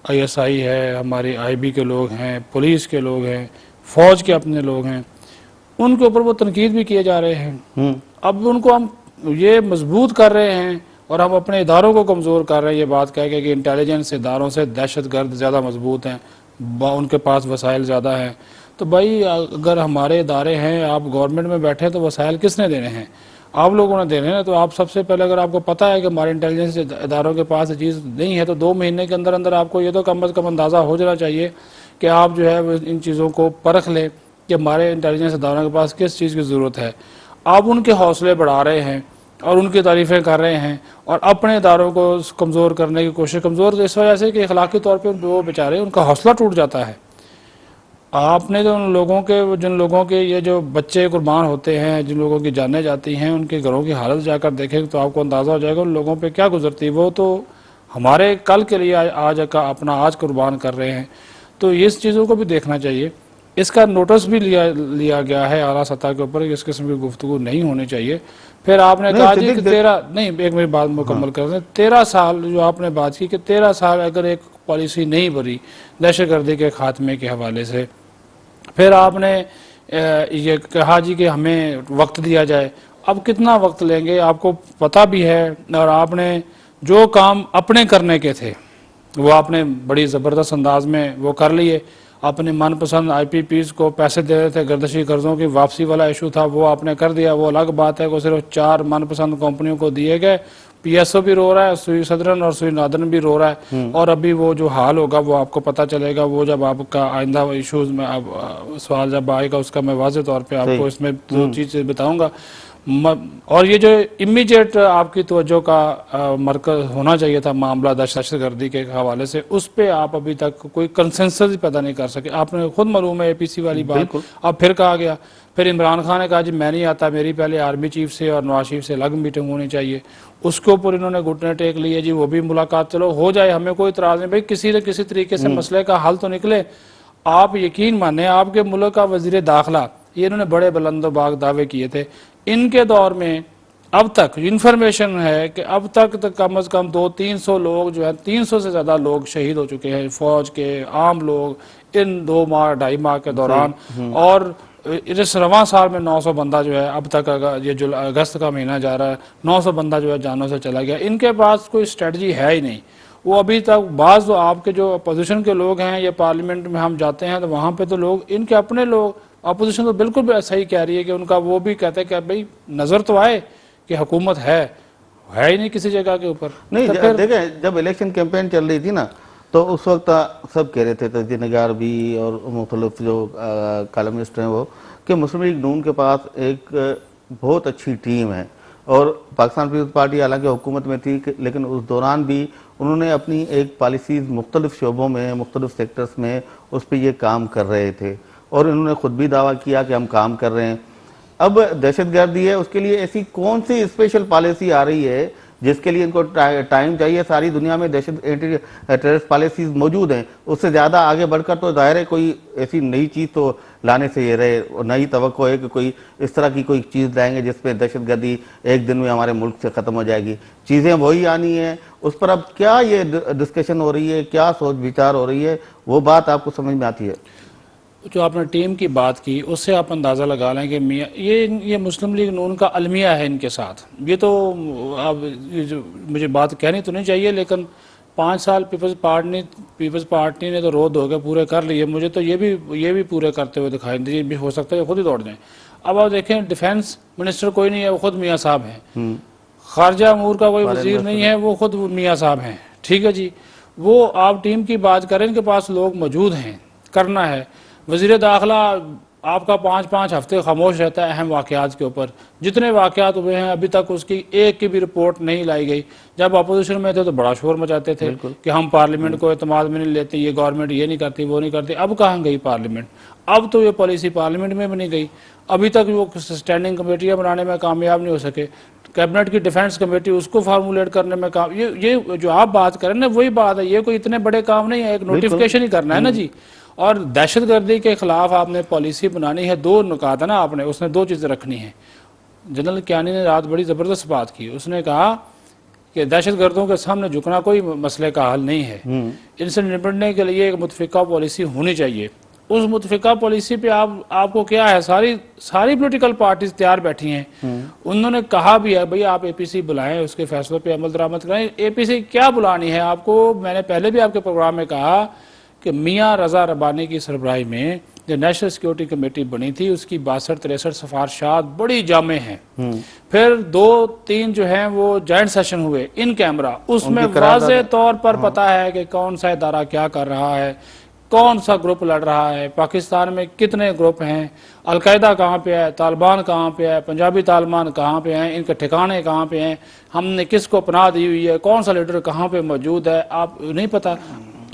S2: ISI है, हमारे IB के लोग हैं, पुलिस के लोग हैं, फ़ौज के अपने लोग हैं, उनके ऊपर वो तनकीद भी किए जा रहे हैं। अब उनको हम ये मजबूत कर रहे हैं और हम अपने इदारों को कमज़ोर कर रहे हैं, ये बात कह के कि इंटेलिजेंस इदारों से दहशत गर्द ज़्यादा मजबूत हैं, उनके पास वसाइल ज़्यादा हैं। तो भाई अगर हमारे इदारे हैं, आप गवर्नमेंट में बैठे हैं, तो वसाइल किसने देने हैं? आप लोगों ने देने हैं। तो आप सबसे पहले, अगर आपको पता है कि हमारे इंटेलिजेंस इदारों के पास ये चीज़ नहीं है, तो 2 महीने के अंदर अंदर आपको ये तो कम अज़ कम अंदाज़ा हो जाना चाहिए कि आप जो है इन चीज़ों को परख लें कि हमारे इंटेलिजेंस इदारों के पास किस चीज़ की ज़रूरत है। आप उनके हौसले बढ़ा रहे हैं और उनकी तारीफ़ें कर रहे हैं और अपने इदारों को कमज़ोर करने की कोशिश, कमज़ोर इस वजह से कि अखलाकी तौर पर वो बेचारे, उनका हौसला टूट जाता है। आपने तो उन लोगों के, जिन लोगों के ये जो बच्चे कुर्बान होते हैं, जिन लोगों की जानें जाती हैं, उनके घरों की हालत जाकर देखें तो आपको अंदाज़ा हो जाएगा उन लोगों पे क्या गुजरती है। वो तो हमारे कल के लिए आज का अपना आज कुर्बान कर रहे हैं। तो इस चीज़ों को भी देखना चाहिए। इसका नोटिस भी लिया गया है आला सतह के ऊपर, इस किस्म की गुफ्तगू नहीं होनी चाहिए। फिर आपने कहा जी कि 13 नहीं, एक मेरी बात मुकम्मल कर दें, 13 साल जो आपने बात की कि 13 साल अगर एक पॉलिसी नहीं बनी दहशतगर्दी के खात्मे के हवाले से, फिर आपने ये कहा जी कि हमें वक्त दिया जाए। अब कितना वक्त लेंगे, आपको पता भी है, और आपने जो काम अपने करने के थे वो आपने बड़ी ज़बरदस्त अंदाज में वो कर लिए। अपने मनपसंद IPPs को पैसे दे रहे थे, गर्दशी कर्ज़ों की वापसी वाला इशू था, वो आपने कर दिया। वो अलग बात है कि सिर्फ 4 मनपसंद कंपनियों को दिए गए। PSO भी रो रहा है, सुई सदरन और सुई नादरन भी रो रहा है। और अभी वो जो हाल होगा वो आपको पता चलेगा, वो जब आपका आइंदा इशूज़ में अब सवाल जब आएगा उसका मैं वाज़ेह तौर पे आपको इसमें 2 चीज़ें बताऊंगा। और ये जो इमीडिएट आपकी तवज्जो का मरकज होना चाहिए था मामला दहशतगर्दी के हवाले से, उस पर आप अभी तक कोई कंसेंसस ही पैदा नहीं कर सके। आपने खुद मालूम है APC वाली बात, अब फिर कहा गया। फिर इमरान खान ने कहा जी मैं नहीं आता, मेरी पहले आर्मी चीफ से और नवाज शरीफ से अलग मीटिंग होनी चाहिए। उसके ऊपर इन्होंने घुटने टेक लिए जी, वो भी मुलाकात चलो हो जाए, हमें कोई इतराज़ नहीं भाई, किसी न किसी तरीके से मसले का हल तो निकले। आप यकीन माने, आपके मुल्क का वजीर दाखिला, ये इन्होंने बड़े बुलंदबाग दावे किए थे। इनके दौर में अब तक इंफॉर्मेशन है कि अब तक कम अज़ कम 200-300 लोग जो है, 300 से ज़्यादा लोग शहीद हो चुके हैं, फौज के आम लोग इन 2 माह 2.5 माह के दौरान। और इस रवां साल में 900 बंदा जो है, अब तक अगर ये जो अगस्त का महीना जा रहा है, 900 बंदा जो है जानों से चला गया। इनके पास कोई स्ट्रेटजी है ही नहीं। वो अभी तक बाज़ जो आपके जो अपोजिशन के लोग हैं, या पार्लियामेंट में हम जाते हैं तो वहाँ पे तो लोग, इनके अपने लोग, अपोजिशन तो बिल्कुल भी ऐसा ही कह रही है कि उनका वो भी कहते हैं कि भाई नज़र तो आए कि हुकूमत है ही नहीं किसी जगह के ऊपर।
S1: नहीं
S2: तो फिर
S1: देखें, जब इलेक्शन कैंपेन चल रही थी ना, तो उस वक्त सब कह रहे थे, तजदीद नगार भी और मुख्तलिफ जो कॉलमिस्ट हैं वो, कि मुस्लिम लीग नून के पास एक बहुत अच्छी टीम है। और पाकिस्तान पीपल्स पार्टी हालांकि हुकूमत में थी, लेकिन उस दौरान भी उन्होंने अपनी एक पॉलिसीज़ मुख्तलिफ शोबों में, मुख्तलिफ सेक्टर्स में उस पर ये काम कर रहे थे। और इन्होंने खुद भी दावा किया कि हम काम कर रहे हैं। अब दहशतगर्दी है, उसके लिए ऐसी कौन सी स्पेशल पॉलिसी आ रही है जिसके लिए इनको टाइम चाहिए? सारी दुनिया में दहशत एंटी टेररिस्ट पॉलिसीज मौजूद हैं, उससे ज़्यादा आगे बढ़कर तो जाहिर है कोई ऐसी नई चीज़ तो लाने से ये रहे, नई तवक्को है कि कोई इस तरह की कोई चीज़ लाएंगे जिसमें दहशतगर्दी एक दिन में हमारे मुल्क से ख़त्म हो जाएगी। चीज़ें वही आनी है, उस पर अब क्या ये डिस्कशन हो रही है, क्या सोच विचार हो रही है, वो बात आपको समझ में आती है?
S2: जो आपने टीम की बात की, उससे आप अंदाज़ा लगा लें कि मियाँ ये मुस्लिम लीग नून का अलमिया है इनके साथ। ये तो अब ये जो मुझे बात कहनी तो नहीं चाहिए, लेकिन 5 साल पीपल्स पार्टी ने तो रोड हो गए पूरे कर लिए। मुझे तो ये भी पूरे करते हुए दिखाई दे, भी हो सकता है खुद ही दौड़ जाएं। अब आप देखें, डिफेंस मिनिस्टर कोई नहीं है, वो खुद मियाँ साहब हैं। खारजा अमूर का कोई वजीर नहीं है, वो खुद मियाँ साहब हैं। ठीक है जी, वो आप टीम की बात करें, इनके पास लोग मौजूद हैं, करना है। वज़ीर दाखिला आपका 5-5 हफ्ते खामोश रहता है अहम वाक़यात के ऊपर। जितने वाक़यात हुए हैं अभी तक उसकी एक की भी रिपोर्ट नहीं लाई गई। जब अपोजिशन में थे तो बड़ा शोर मचाते थे कि हम पार्लियामेंट को एतमाद में नहीं लेते, ये गवर्नमेंट ये नहीं करती, वो नहीं करती। अब कहाँ गई पार्लियामेंट? अब तो ये पॉलिसी पार्लियामेंट में भी नहीं गई। अभी तक वो स्टैंडिंग कमेटियाँ बनाने में कामयाब नहीं हो सके। कैबिनेट की डिफेंस कमेटी उसको फार्मूलेट करने में काम, ये जो आप बात करें ना वही बात है, ये कोई इतने बड़े काम नहीं है, एक नोटिफिकेशन ही करना है ना जी। और दहशतगर्दी के खिलाफ आपने पॉलिसी बनानी है, दो नुकात है ना आपने, उसने दो चीज़ें रखनी है। जनरल कियानी ने रात बड़ी ज़बरदस्त बात की, उसने कहा कि दहशतगर्दों के सामने झुकना कोई मसले का हल नहीं है, इनसे निपटने के लिए एक मुतफिका पॉलिसी होनी चाहिए। उस मुतफिका पॉलिसी पे आपको क्या है, सारी पॉलिटिकल पार्टीज तैयार बैठी हैं। उन्होंने कहा भी है भाई आप एपीसी बुलाएं, उसके फैसलों पे अमल दरामद करें। एपीसी क्या बुलानी है आपको, मैंने पहले भी आपके प्रोग्राम में कहा कि मियाँ रजा रबानी की सरबराही में जो नेशनल सिक्योरिटी कमेटी बनी थी उसकी 62-63 सिफारशात बड़ी जामे हैं। फिर 2-3 जो हैं वो जॉइंट सेशन हुए इन कैमरा, उसमें वाज़े तौर पर पता है कि कौन सा इदारा क्या कर रहा है, कौन सा ग्रुप लड़ रहा है, पाकिस्तान में कितने ग्रुप हैं, अलकायदा कहाँ पे है, तालिबान कहाँ पे है, पंजाबी तालिबान कहाँ पे हैं, इनके ठिकाने कहाँ पे हैं, हमने किसको पनाह दी हुई है, कौन सा लीडर कहाँ पे मौजूद है, आप नहीं पता।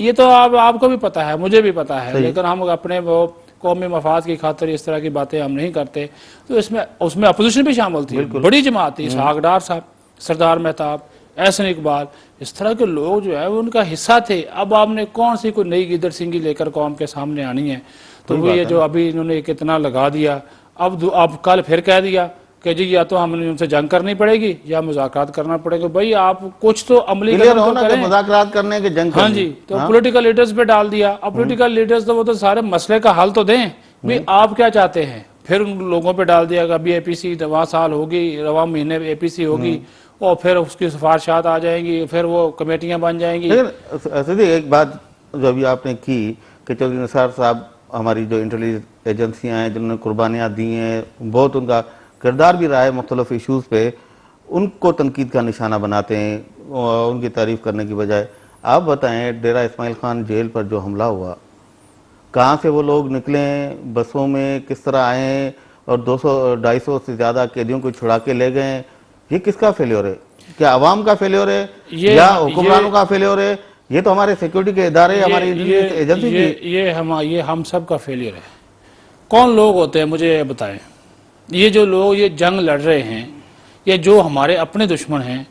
S2: ये तो आपको भी पता है, मुझे भी पता है, लेकिन हम अपने वो कौमी मफाद की खातिर इस तरह की बातें हम नहीं करते। तो उसमें अपोजिशन भी शामिल थी, बड़ी जमात थी, इसहाक डार साहब, सरदार मेहताब, एहसन इकबाल, इस तरह के लोग जो है वो उनका हिस्सा थे। अब आपने कौन सी कोई नई गिदड़ सिंगी लेकर कौम के सामने आनी है, तो वो ये जो अभी इन्होंने कितना लगा दिया, अब कल फिर कह दिया कि जी या तो हमें उनसे जंग करनी पड़ेगी या मुज़ाकरात करना पड़ेगा। भाई आप कुछ तो अमली कदम तो करें,
S1: मुज़ाकरात करने के जंग।
S2: हाँ जी, तो पॉलिटिकल लीडर्स पे डाल दिया। अब पॉलिटिकल लीडर्स तो वो तो सारे मसले का हल तो दें, भाई आप क्या चाहते हैं। फिर उन लोगों पे डाल दिया कि अभी एपीसी रवा साल होगी, रवा महीने एपीसी होगी और फिर उसकी सिफारशात आ जाएंगी, फिर वो कमेटियां बन जाएंगी।
S1: लेकिन एक बात जो अभी आपने की कि चौधरी निसार साहब हमारी जो इंटेलिजेंस एजेंसियां हैं जिन्होंने कुर्बानियाँ दी हैं, बहुत उनका किरदार भी रहा है मुख्तलिफ इशूज़ पे, उनको तनकीद का निशाना बनाते हैं और उनकी तारीफ करने की बजाय। आप बताएं डेरा इस्माइल खान जेल पर जो हमला हुआ, कहाँ से वो लोग निकले, बसों में किस तरह आए और 200-250 से ज़्यादा कैदियों को छुड़ा के ले गए, ये किसका फेल्योर है? क्या अवाम का फेल्योर है या हुक्मरानों का फेल्योर है? ये तो हमारे सिक्योरिटी के इदारे, हमारी एजेंसी की,
S2: ये हम सब का फेलियर है। कौन लोग होते हैं मुझे बताएं, ये जो लोग ये जंग लड़ रहे हैं, ये जो हमारे अपने दुश्मन हैं,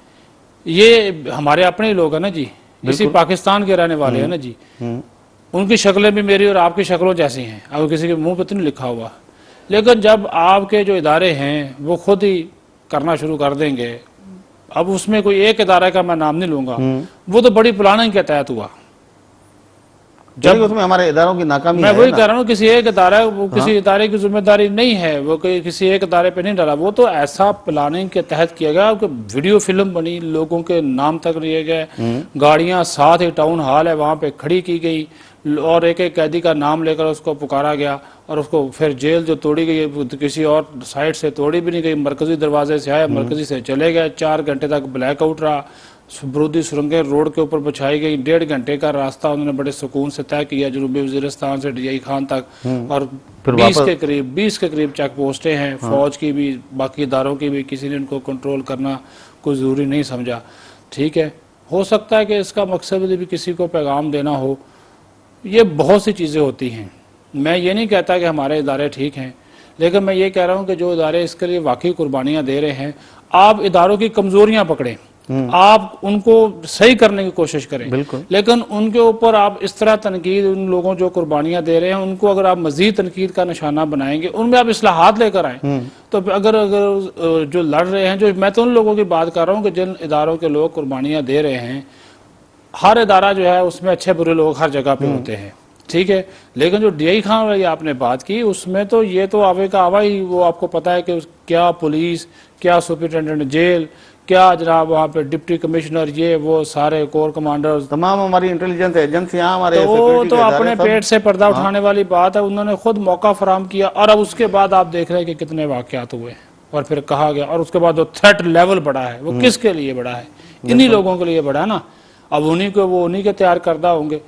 S2: ये हमारे अपने लोग हैं ना जी, इसी पाकिस्तान के रहने वाले हैं ना जी। उनकी शक्लें भी मेरी और आपकी शक्लों जैसी हैं, अगर किसी के मुंह पे तो नहीं लिखा हुआ, लेकिन जब आपके जो इदारे हैं वो खुद ही करना शुरू कर देंगे, अब उसमें कोई एक इदारे का मैं नाम नहीं लूंगा, वो तो बड़ी प्लानिंग के तहत हुआ।
S1: जब उसमें हमारे इदारों की नाकामी
S2: मैं वही कह रहा हूँ, किसी एक इदारा, वो किसी इदारे की जिम्मेदारी नहीं है, वो किसी एक इदारे पे नहीं डाला, वो तो ऐसा प्लानिंग के तहत किया गया कि वीडियो फिल्म बनी, लोगों के नाम तक लिए गए, गाड़ियां साथ ही टाउन हॉल है वहां पे खड़ी की गई और एक एक कैदी का नाम लेकर उसको पुकारा गया और उसको फिर जेल जो तोड़ी गई किसी और साइड से तोड़ी भी नहीं गई, मरकजी दरवाजे से आए, मरकजी से चले गए, 4 घंटे तक ब्लैकआउट रहा, बरूदी सुरंगें रोड के ऊपर बिछाई गई, 1.5 घंटे का रास्ता उन्होंने बड़े सुकून से तय किया जनूबी वजीरिस्तान से DI खान तक, और 20 के करीब चेक पोस्टें हैं, फौज की भी बाकी इदारों की भी, किसी ने उनको कंट्रोल करना कोई ज़रूरी नहीं समझा। ठीक है, हो सकता है कि इसका मकसद भी किसी को पैगाम देना हो, ये बहुत सी चीज़ें होती हैं। मैं ये नहीं कहता कि हमारे इदारे ठीक हैं, लेकिन मैं ये कह रहा हूँ कि जो इदारे इसके लिए वाकई कुर्बानियाँ दे रहे हैं, आप इदारों की कमज़ोरियाँ पकड़ें, आप उनको सही करने की कोशिश करें, लेकिन उनके ऊपर आप इस तरह तनकीद, उन लोगों जो कुर्बानियां दे रहे हैं उनको अगर आप मजीद तनकीद का निशाना बनाएंगे, उनमें आप इस्लाहात लेकर आए, तो अगर जो लड़ रहे हैं, जो मैं तो उन लोगों की बात कर रहा हूँ कि जिन इदारों के लोग कुर्बानियां दे रहे हैं, हर इदारा जो है उसमें अच्छे बुरे लोग हर जगह पे होते हैं, ठीक है, लेकिन जो DI खान वाली आपने बात की उसमें तो ये तो आवे का आवा ही, वो आपको पता है कि क्या पुलिस, क्या सुपरिटेंडेंट जेल, क्या जनाब वहाँ पे डिप्टी कमिश्नर, ये वो सारे कोर कमांडर्स,
S1: तमाम हमारी इंटेलिजेंस एजेंसियां, हमारे
S2: तो अपने पेट से पर्दा उठाने वाली बात है, उन्होंने खुद मौका फराम किया और अब उसके बाद आप देख रहे हैं कि कितने वाकयात हुए और फिर कहा गया, और उसके बाद जो थ्रेट लेवल बढ़ा है वो किसके लिए बढ़ा है, इन्हीं लोगों के लिए बढ़ा है ना। अब उन्हीं के तैयार करदा होंगे,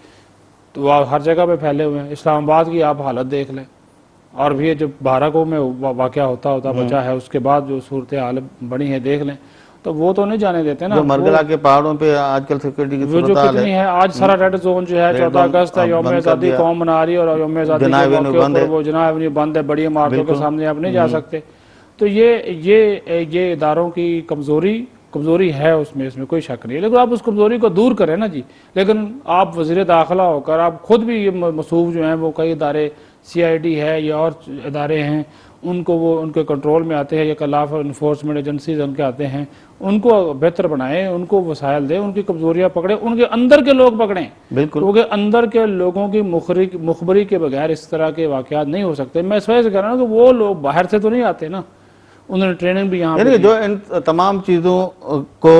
S2: तो वो हर जगह पे फैले हुए हैं। इस्लामाबाद की आप हालत देख लें, और भी जो बाराकों में वाकया होता बचा है, उसके बाद जो सूरत हाल बनी है देख लें, तो वो तो नहीं जाने देते ना।
S1: जो मरगला के पहाड़ों पे आजकल सिक्योरिटी की
S2: जो कितनी है, आज सारा रेड जोन जो है, 14 अगस्त है, यौम आज़ादी कौम मना रही है और यौम आज़ादी वो जनाब एवेन्यू बंद है, बड़ी इमारतों के सामने आप नहीं जा सकते। तो ये इदारों की कमज़ोरी है, उसमें इसमें कोई शक नहीं है, लेकिन आप उस कमज़ोरी को दूर करें ना जी। लेकिन आप वज़ीर दाखिला होकर आप खुद भी ये मसूब जो हैं वो कई इदारे CID है या और इदारे हैं उनको वो उनके कंट्रोल में आते हैं या खिलाफ इन्फोर्समेंट एजेंसीज उनके आते हैं, उनको बेहतर बनाएं, उनको वसाइल दें, उनकी कमजोरियां पकड़ें, उनके अंदर के लोग पकड़ें।
S1: बिल्कुल,
S2: क्योंकि अंदर के लोगों की मुखबरी के बगैर इस तरह के वाकयात नहीं हो सकते। मैं इस वजह से कह रहा हूँ कि वो लोग बाहर से तो नहीं आते ना, उन्होंने ट्रेनिंग भी यहाँ
S1: यानी जो इन तमाम चीज़ों को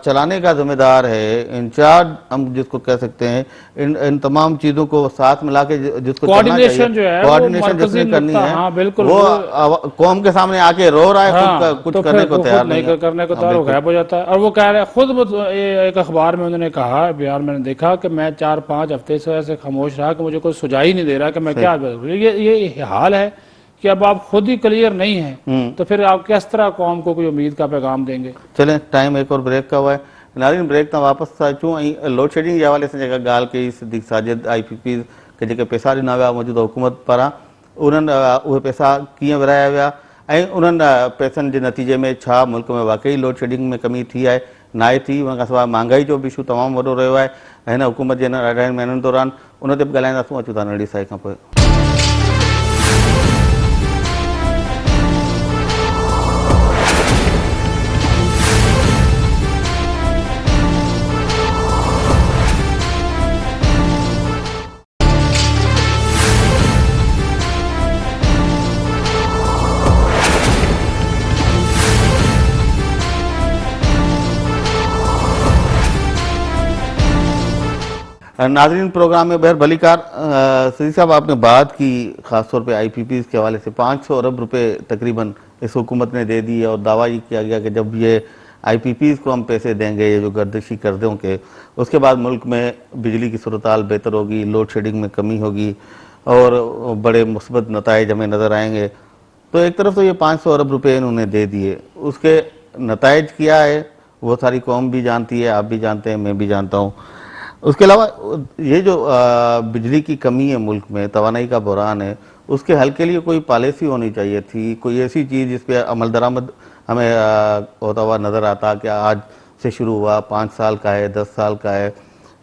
S1: चलाने का जिम्मेदार है, इंचार्ज हम जिसको कह सकते हैं, इन तमाम चीज़ों को साथ मिला के जिसको
S2: कोऑर्डिनेशन जो है
S1: कोऑर्डिनेशन जिसने करनी है,
S2: हाँ बिल्कुल,
S1: वो कौम के सामने आके रो रहा है,
S2: हाँ,
S1: कुछ
S2: तो
S1: करने को तैयार
S2: नहीं
S1: है।
S2: करने को तैयार, गायब हो जाता है। और वो कह रहे खुद एक अखबार में उन्होंने कहा, बयान मैंने देखा कि मैं 4-5 हफ्ते से ऐसे खामोश रहा कि मुझे कोई सुझाव ही नहीं दे रहा कि मैं क्या, ये हाल है कि अब आप खुद ही क्लियर नहीं हैं तो फिर आप किस तरह कौम को कोई उम्मीद का पैगाम देंगे।
S1: चलें, टाइम एक और ब्रेक का हुआ है नाज़रीन, ब्रेक तां वापस अचूं ऐं लोड शेडिंग जे हवाले सां जेका ॻाल्हि कई सिद्दीक़ साजिद IPP के जेके पैसा ॾिना विया मौजूदा हुकूमत पारां, उन्हनि उहे पैसा कीअं विराया विया ऐं उन्हनि पैसनि जे नतीजे में छा मुल्क में वाकई लोड शेडिंग में कमी थी आहे नाहे थी। उन खां सवाइ महांगाई जो बि इशू तमामु वॾो रहियो आहे हिन हुकूमत जे हिन अरिड़हनि महीननि दौरान, उन ते बि ॻाल्हाईंदासूं। अचूं था नंढी साई खां पोइ। नाजरीन, प्रोग्राम में बहर भलीकार सिद्दीक़ साहब, आपने बात की ख़ासतौर पे IPPs के हवाले से 500 अरब रुपए तकरीबन इस हुकूमत ने दे दी है और दावा ये किया गया कि जब ये IPPs को हम पैसे देंगे, ये जो गर्दिशी कर्ज़ों के, उसके बाद मुल्क में बिजली की सूरत हाल बेहतर होगी, लोड शेडिंग में कमी होगी और बड़े मुस्बत नताइज हमें नज़र आएंगे। तो एक तरफ तो ये 500 अरब रुपए इन्होंने दे दिए, उसके नताइज क्या है वो सारी कौम भी जानती है, आप भी जानते हैं, मैं भी जानता हूँ। उसके अलावा ये जो बिजली की कमी है मुल्क में, तवानाई का बहरान है, उसके हल के लिए कोई पॉलिसी होनी चाहिए थी, कोई ऐसी चीज़ जिस पे अमल दरामद हमें होता हुआ नज़र आता कि आज से शुरू हुआ, 5 साल का है, 10 साल का है,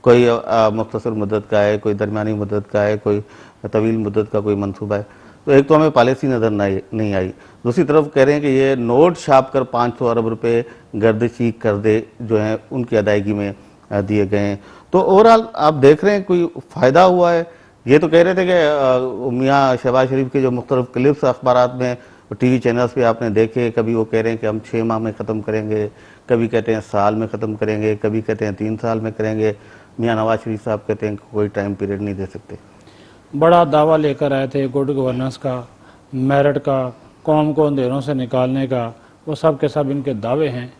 S1: कोई मुख्तसर मुद्दत का है, कोई दरमियानी मुद्दत का है, कोई तवील मुद्दत का कोई मंसूबा है। तो एक तो हमें पॉलिसी नज़र नहीं आई, दूसरी तरफ कह रहे हैं कि ये नोट छाप कर 500 अरब रुपये गर्दिशी कर्जे जो हैं उनकी अदायगी में दिए गए हैं। तो ओवरऑल आप देख रहे हैं कोई फ़ायदा हुआ है? ये तो कह रहे थे कि मियाँ शहबाज शरीफ के जो मुख्तलिफ क्लिप्स अखबारात में, TV चैनल्स पे आपने देखे, कभी वो कह रहे हैं कि हम 6 माह में ख़त्म करेंगे, कभी कहते हैं साल में ख़त्म करेंगे, कभी कहते हैं 3 साल में करेंगे। मियाँ नवाज शरीफ साहब कहते हैं कोई टाइम पीरियड नहीं दे सकते।
S2: बड़ा दावा लेकर आए थे गुड गवर्नेंस का, मेरिट का, कौम को अंधेरों से निकालने का, वो सब के सब इनके दावे हैं।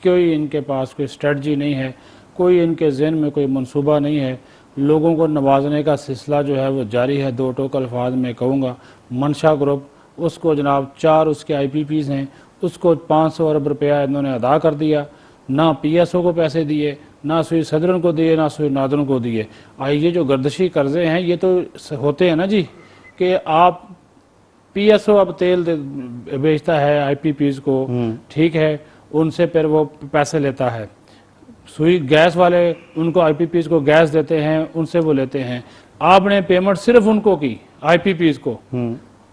S2: कोई इनके पास कोई स्ट्रेटजी नहीं है, कोई इनके जहन में कोई मंसूबा नहीं है। लोगों को नवाजने का सिलसिला जो है वो जारी है। 2 टोक अल्फाज में कहूँगा, मनशा ग्रुप, उसको जनाब 4 उसके IPPs हैं, उसको 500 अरब रुपया इन्होंने अदा कर दिया, ना PSO को पैसे दिए, ना सुई सदरन को दिए, ना सुई नादरन को दिए। ये जो गर्दिशी कर्जे हैं ये तो होते हैं ना जी, कि आप PSO अब तेल बेचता है IPPs को, ठीक है, उनसे फिर वो पैसे लेता है। सुई गैस वाले उनको IPPs को गैस देते हैं, उनसे वो लेते हैं। आपने पेमेंट सिर्फ उनको की IPPs को,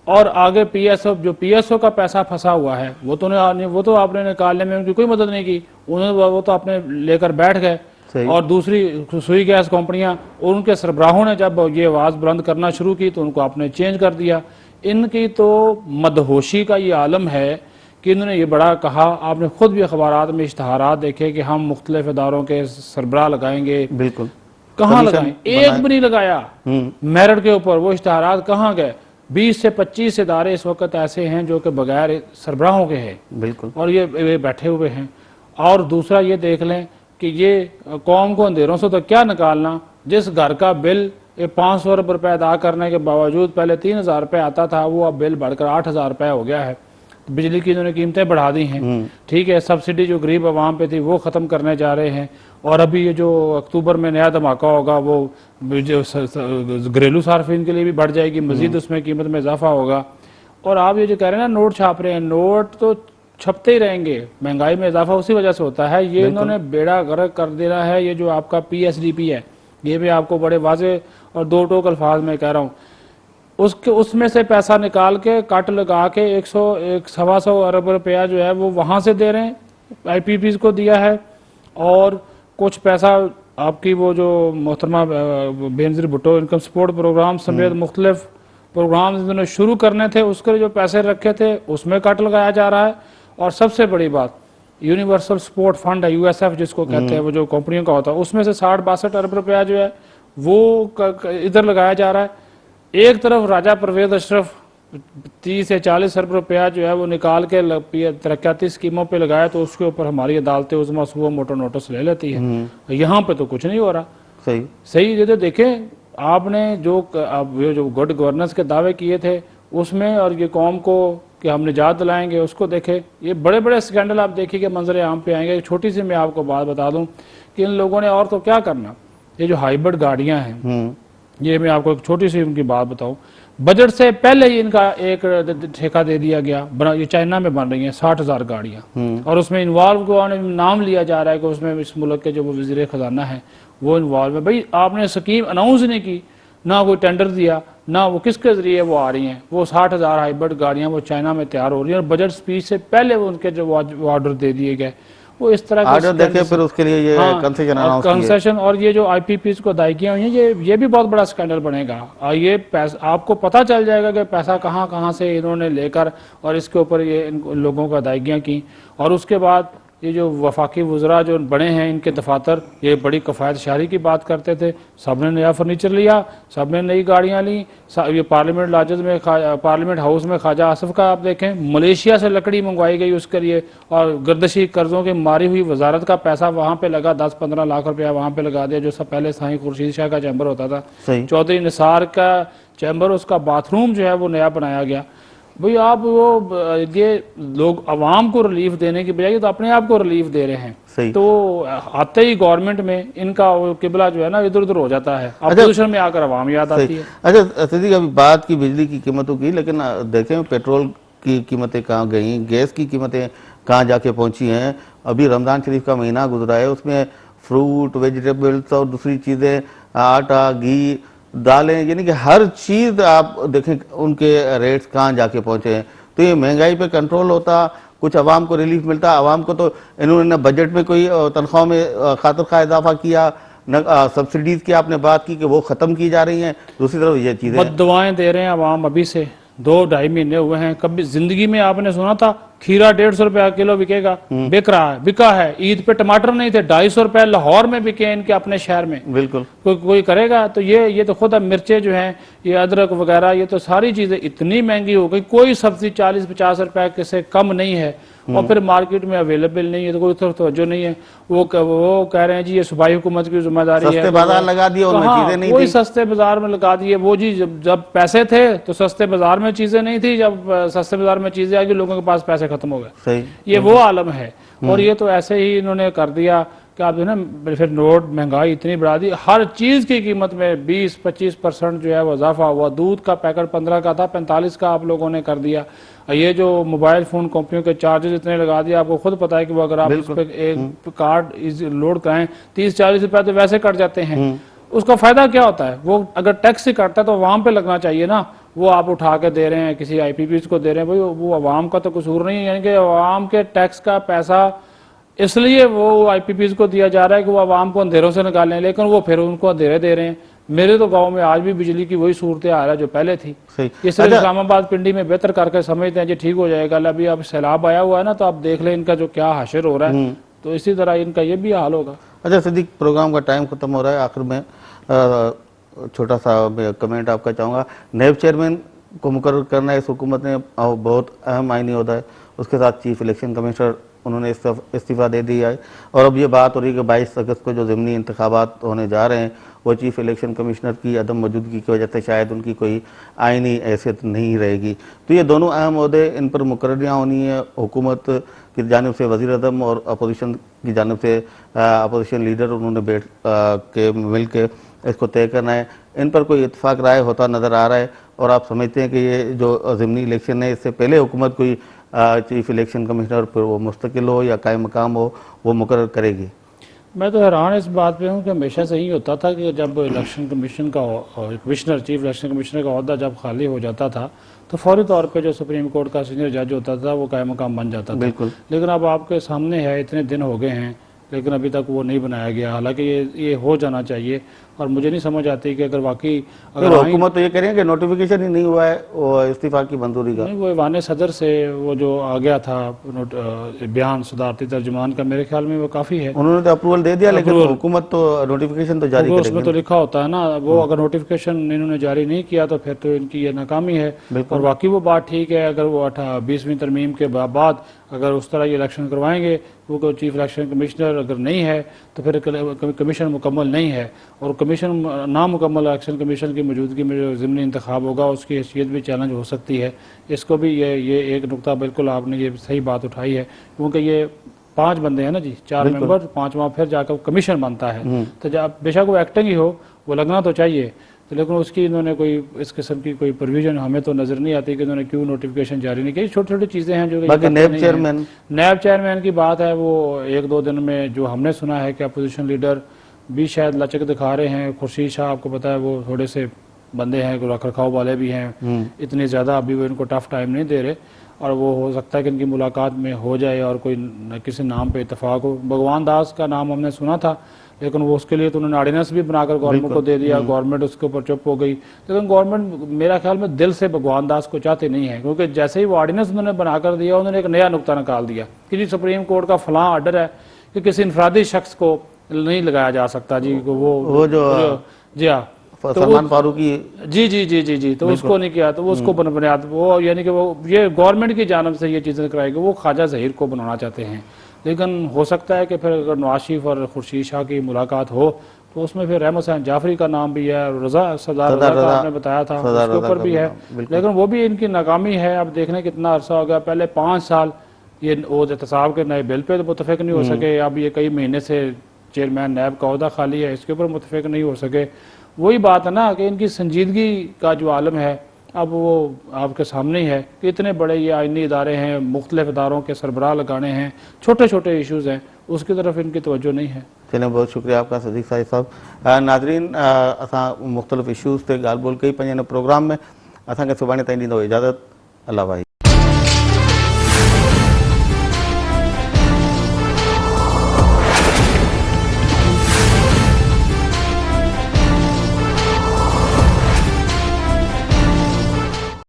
S2: और आगे PSO का पैसा फंसा हुआ है वो तो आपने निकालने में उनकी कोई मदद नहीं की, वो तो आपने लेकर बैठ गए। और दूसरी सुई गैस कंपनियां और उनके सरबराहों ने जब ये आवाज़ बुलंद करना शुरू की तो उनको आपने चेंज कर दिया। इनकी तो मदहोशी का ये आलम है कि इन्होंने ये बड़ा कहा, आपने खुद भी अखबारात में इश्तहारात देखे कि हम मुख्तलिफ इदारों के सरबराह लगाएंगे।
S1: बिल्कुल,
S2: कहाँ लगाए? एक भी नहीं लगाया मेरिट के ऊपर। वो इश्तहारात कहाँ गए? 20 से 25 इदारे इस वक्त ऐसे हैं जो कि बगैर सरबराहों के हैं।
S1: बिल्कुल,
S2: और ये बैठे हुए हैं। और दूसरा ये देख लें कि ये कौम को अंधेरों से तो क्या निकालना, जिस घर का बिल 500 अरब रुपये अदा करने के बावजूद पहले 3000 रुपये आता था, वो अब बिल बढ़कर 8000 रुपये हो गया है। बिजली की इन्होंने कीमतें बढ़ा दी हैं, ठीक है। सब्सिडी जो गरीब आवाम पे थी वो ख़त्म करने जा रहे हैं। और अभी ये जो अक्टूबर में नया धमाका होगा वो जो घरेलू सार्फिन के लिए भी बढ़ जाएगी, मजीद उसमें कीमत में इजाफा होगा। और आप ये जो कह रहे हैं ना नोट छाप रहे हैं, नोट तो छपते ही रहेंगे, महंगाई में इजाफा उसी वजह से होता है। ये इन्होंने बेड़ा गर्क कर देना है। ये जो आपका PSDP है, ये मैं आपको बड़े वाजे और दो टोक अल्फाज में कह रहा हूँ, उसमें से पैसा निकाल के कट लगा के 100-125 अरब रुपया जो है वो वहाँ से दे रहे हैं, IPPs को दिया है। और कुछ पैसा आपकी वो जो मोहतरमा Benazir Bhutto income support programme समेत मुख्तलिफ प्रोग्राम इन्होंने शुरू करने थे, उसके लिए जो पैसे रखे थे उसमें कट लगाया जा रहा है। और सबसे बड़ी बात, यूनिवर्सल सपोर्ट फंड है, USF जिसको कहते हैं, वो जो कंपनियों का होता है, उसमें से 60-62 अरब रुपया जो है वो इधर लगाया जा रहा है। एक तरफ राजा परवेज अशरफ 30 से 40 अरब रुपया जो है वो निकाल के तरक्याती स्कीमों पे लगाया, तो उसके ऊपर हमारी अदालतें उज़्मा सुओ मोटो नोटिस ले लेती है। यहाँ पे तो कुछ नहीं हो रहा। सही ये तो देखें आपने जो गुड गवर्नेंस के दावे किए थे उसमें, और ये कौम को कि हम निजात दिलाएंगे, उसको देखे ये बड़े बड़े स्कैंडल आप देखिए कि मंजर आम पे आएंगे। छोटी सी मैं आपको बात बता दूं कि इन लोगों ने और तो क्या करना, ये जो हाइब्रिड गाड़ियां हैं, ये मैं आपको एक छोटी सी उनकी बात बताऊं, बजट से पहले ही इनका एक ठेका दे दिया गया। ये चाइना में बन रही हैं 60,000 गाड़ियां, और उसमें इन्वॉल्व को नाम लिया जा रहा है कि उसमें इस मुल्क के जो वज़ीर खजाना है वो इन्वॉल्व है। भाई आपने स्कीम अनाउंस नहीं की, ना कोई टेंडर दिया, ना वो किसके जरिए वो आ रही हैं। वो 60,000 हाइब्रिड गाड़ियां वो चाइना में तैयार हो रही हैं, और बजट स्पीच से पहले वो उनके जो ऑर्डर दे दिए गए, वो इस तरह
S1: ऑर्डर देखे फिर उसके लिए ये कंसेशन अनाउंस किए।
S2: कंसेशन और ये जो IPPs को अदायगियां हुई हैं, ये भी बहुत बड़ा स्कैंडल बनेगा। ये पैसा आपको पता चल जाएगा कि पैसा कहाँ कहाँ से इन्होंने लेकर और इसके ऊपर ये इन लोगों को अदायगियां की। और उसके बाद ये जो वफाकी वज़रा जो बने हैं इनके दफातर, ये बड़ी कफ़ायत शारी की बात करते थे, सब ने नया फर्नीचर लिया, सब ने नई गाड़ियाँ ली। ये पार्लियामेंट लॉजेस में पार्लियामेंट हाउस में ख्वाजा आसिफ का आप देखें, मलेशिया से लकड़ी मंगवाई गई उसके लिए, और गर्दशी कर्जों की मारी हुई वजारत का पैसा वहाँ पे लगा, 10-15 लाख रुपया वहाँ पे लगा दिया। जो सब पहले साईं खुर्शीद शाह का चैम्बर होता था, चौधरी निसार का चैम्बर, उसका बाथरूम जो है वो नया बनाया गया। भाई आप वो ये लोग आवाम को रिलीफ देने की बजाय तो अपने आप को रिलीफ दे रहे हैं। तो आते ही गवर्नमेंट में इनका वो किबला जो है ना इधर उधर हो जाता है, अपोजिशन में आकर आवाम याद आती है।
S1: अच्छा सिद्दीक, अभी बात की बिजली की कीमतों की, लेकिन देखें पेट्रोल की कीमतें कहाँ गई, गैस की कीमतें कहाँ जाके पहुंची हैं। अभी रमज़ान शरीफ का महीना गुजरा है, उसमें फ्रूट वेजिटेबल्स और दूसरी चीज़ें, आटा घी दालें, यानी कि हर चीज़ आप देखें उनके रेट्स कहाँ जाके पहुँचे हैं। तो ये महंगाई पे कंट्रोल होता, कुछ आवाम को रिलीफ मिलता। आवाम को तो इन्होंने न बजट में कोई तनख्वाह में खातिर खा इजाफा किया, न सब्सिडीज़ की आपने बात की कि वो ख़त्म की जा रही हैं। दूसरी तरफ ये चीज़ें
S2: बद्दुआएं दे रहे हैं आवाम अभी से, 2-2.5 महीने हुए हैं। कभी जिंदगी में आपने सुना था खीरा 150 रुपया किलो बिकेगा? बिक रहा है, बिका है। ईद पे टमाटर नहीं थे, 250 रुपया लाहौर में बिके इनके अपने शहर में।
S1: बिल्कुल
S2: कोई करेगा? तो ये तो खुद अब मिर्चें जो हैं, ये अदरक वगैरह, ये तो सारी चीजें इतनी महंगी हो गई, कोई सब्जी 40-50 रुपए से कम नहीं है। और फिर मार्केट में अवेलेबल नहीं है, तो कोई तवज्जो नहीं है। वो कह रहे हैं जी ये सूबाई हुकूमत की जिम्मेदारी है,
S1: सस्ते बाजार लगा दिए, उनमें चीजें नहीं
S2: थी। सस्ते बाजार में लगा दिए वो जी, जब पैसे थे तो सस्ते बाजार में चीजें नहीं थी, जब सस्ते बाजार में चीजें आ गई लोगों के पास पैसे खत्म हो गए। ये वो आलम है। और ये तो ऐसे ही इन्होंने कर दिया कि आप जो ना फिर नोट महंगाई इतनी बढ़ा दी, हर चीज की कीमत में 20-25% जो है वो इजाफा हुआ। दूध का पैकेट 15 का था, 45 का आप लोगों ने कर दिया। ये जो मोबाइल फोन कंपनियों के चार्जेस इतने लगा दिए, आपको खुद पता है कि वो अगर आप उस पर एक कार्ड लोड कराएं 30-40 रुपए तो वैसे कट जाते हैं। उसका फायदा क्या होता है? वो अगर टैक्स ही काटता है तो आवाम पे लगना चाहिए ना। वो आप उठा के दे रहे हैं, किसी IPPs को दे रहे हैं, भाई वो आवाम का तो कसूर नहीं है। यानी कि आवाम के टैक्स का पैसा इसलिए वो IPPs को दिया जा रहा है कि वो आवाम को अंधेरों से निकालें, लेकिन वो फिर उनको अंधेरे दे रहे हैं। मेरे तो गांव में आज भी बिजली की वही सूरत हाल है जो पहले थी। इसलिए इस्लामाबाद पिंडी में बेहतर करके समझते हैं जी ठीक हो जाएगा। अभी अब सैलाब आया हुआ है ना, तो आप देख लें इनका जो क्या हाशिर हो रहा है, तो इसी तरह इनका ये भी हाल होगा।
S1: अच्छा सिद्दीक, प्रोग्राम का टाइम खत्म हो रहा है, आखिर में छोटा सा कमेंट आपका चाहूँगा। नैब चेयरमैन को मुकर्रर करना इस हुकूमत ने बहुत अहम मायने होता है। उसके साथ चीफ इलेक्शन कमिश्नर उन्होंने इस्तीफ़ा दे दिया है, और अब ये बात हो रही है कि 22 अगस्त को जो ज़िमनी इंतखाबात होने जा रहे हैं वो चीफ इलेक्शन कमिश्नर की अदम मौजूदगी की वजह से शायद उनकी कोई आइनी हैसियत नहीं रहेगी। तो ये दोनों अहम ओहदे, इन पर मुकर्रियाँ होनी है। हुकूमत की जानिब से वज़ीर आज़म और अपोजिशन की जानिब से अपोजिशन लीडर उन्होंने बैठ के मिल के इसको तय करना है। इन पर कोई इत्तेफाक राय होता नज़र आ रहा है। और आप समझते हैं कि ये जो ज़िमनी इलेक्शन है इससे पहले हुकूमत कोई चीफ इलेक्शन कमिश्नर फिर वो मुस्तकिल हो या कायम मकाम हो वो मुकर्रर करेगी?
S2: मैं तो हैरान इस बात पे हूँ कि हमेशा से ही होता था कि जब इलेक्शन कमीशन का कमिश्नर चीफ इलेक्शन कमिश्नर का अहदा जब खाली हो जाता था तो फौरी तौर पे जो सुप्रीम कोर्ट का सीनियर जज होता था वो कायम मकाम बन जाता था।
S1: बिल्कुल।
S2: लेकिन अब आपके सामने है, इतने दिन हो गए हैं लेकिन अभी तक वो नहीं बनाया गया। हालांकि ये हो जाना चाहिए और मुझे नहीं समझ आती कि अगर वाकई अगर
S1: हुकूमत तो ये कह रही है कि नोटिफिकेशन ही नहीं हुआ है वो इस्तीफा की मंजूरी का।
S2: नहीं, वो ईवान सदर से वो जो आ गया था बयान सदारती तर्जुमान का, मेरे ख्याल में वो काफ़ी है।
S1: उन्होंने तो अप्रूवल दे दिया लेकिन हुकूमत तो नोटिफिकेशन तो जारी
S2: उसमें
S1: करेगी।
S2: तो लिखा होता है ना, वो अगर नोटिफिकेशन इन्होंने जारी नहीं किया तो फिर तो इनकी ये नाकामी है। और बाकी वो बात ठीक है, अगर वो 20वीं तरमीम के बाद अगर उस तरह ये इलेक्शन करवाएंगे, वो चीफ इलेक्शन कमिश्नर अगर नहीं है तो फिर कमीशन मुकम्मल नहीं है और कमीशन नामुकम्मल इलेक्शन कमीशन की मौजूदगी में जो ज़िमनी इंतखाब होगा उसकी हैसियत भी चैलेंज हो सकती है। इसको भी ये एक नुकता बिल्कुल आपने ये सही बात उठाई है, क्योंकि ये 5 बंदे हैं ना जी, 4 मेंबर, 5वां फिर जाकर कमीशन बनता है। तो जब बेशक वो एक्टिंग ही हो, वो लगना तो चाहिए, तो लेकिन उसकी इन्होंने कोई इस किस्म की कोई प्रोविजन हमें तो नजर नहीं आती कि इन्होंने क्यों नोटिफिकेशन जारी नहीं की। छोटी छोटी चीजें हैं जो
S1: बाकी नैब चेयरमैन
S2: की बात है, वो 1-2 दिन में जो हमने सुना है कि अपोजिशन लीडर भी शायद लचक दिखा रहे हैं। खुर्शीद शाह आपको पता है वो थोड़े से बंदे हैं, रख रखाव वाले भी हैं, इतनी ज़्यादा अभी वो इनको टफ टाइम नहीं दे रहे और वो हो सकता है कि इनकी मुलाकात में हो जाए और कोई किसी नाम पे इत्तेफाक हो। भगवान दास का नाम हमने सुना था लेकिन वो उसके लिए तो उन्होंने ऑर्डिनेंस भी बनाकर गवर्नमेंट को दे दिया, गवर्नमेंट उसके ऊपर चुप हो गई। लेकिन गवर्नमेंट मेरा ख्याल में दिल से भगवान दास को चाहते नहीं है, क्योंकि जैसे ही वो ऑर्डिनेंस उन्होंने बनाकर दिया उन्होंने एक नया नुक्ता निकाल दिया कि जी सुप्रीम कोर्ट का फलां ऑर्डर है कि किसी इनफरादी शख्स को नहीं लगाया जा सकता जी, वो जो जी हाँ
S1: सलमान फारूकी
S2: जी तो उसको नहीं किया, तो वो उसको बुनियाद वो यानी कि वो ये गवर्नमेंट की जानब से ये चीज़ें कराएगी, वो ख्वाजा ज़हीर को बनाना चाहते हैं। लेकिन हो सकता है कि फिर अगर नवाज शरीफ और खुर्शीद शाह की मुलाकात हो तो उसमें फिर रहमत हुसैन जाफरी का नाम भी है, सरदार रजा का आपने बताया था उसके ऊपर भी है, लेकिन वो भी इनकी नाकामी है। अब देखने कितना अरसा हो गया, पहले 5 साल ये एहतसाब के नए बिल पे तो मुतफिक नहीं हो सके, अब ये कई महीने से चेयरमैन नैब का ओहदा खाली है, इसके ऊपर मुतफिक नहीं हो सके। वही बात है ना कि इनकी संजीदगी का जो आलम है अब वो आपके सामने ही है कि इतने बड़े ये आइनी इदारे हैं, मुख्तलिफ इदारों के सरबराह लगाने हैं, छोटे छोटे इशूज़ हैं, उसकी तरफ इनकी तवज्जो नहीं है।
S1: चलिए बहुत शुक्रिया आपका सदीक साहब। नाज़रीन असां मुख्तलिफ इशूज़ ते ॻाल्हि ॿोल कई पंहिंजे हिन प्रोग्राम में, असांखे सुभाणे ताईं ॾींदो इजाज़त। अल्लाह भाई।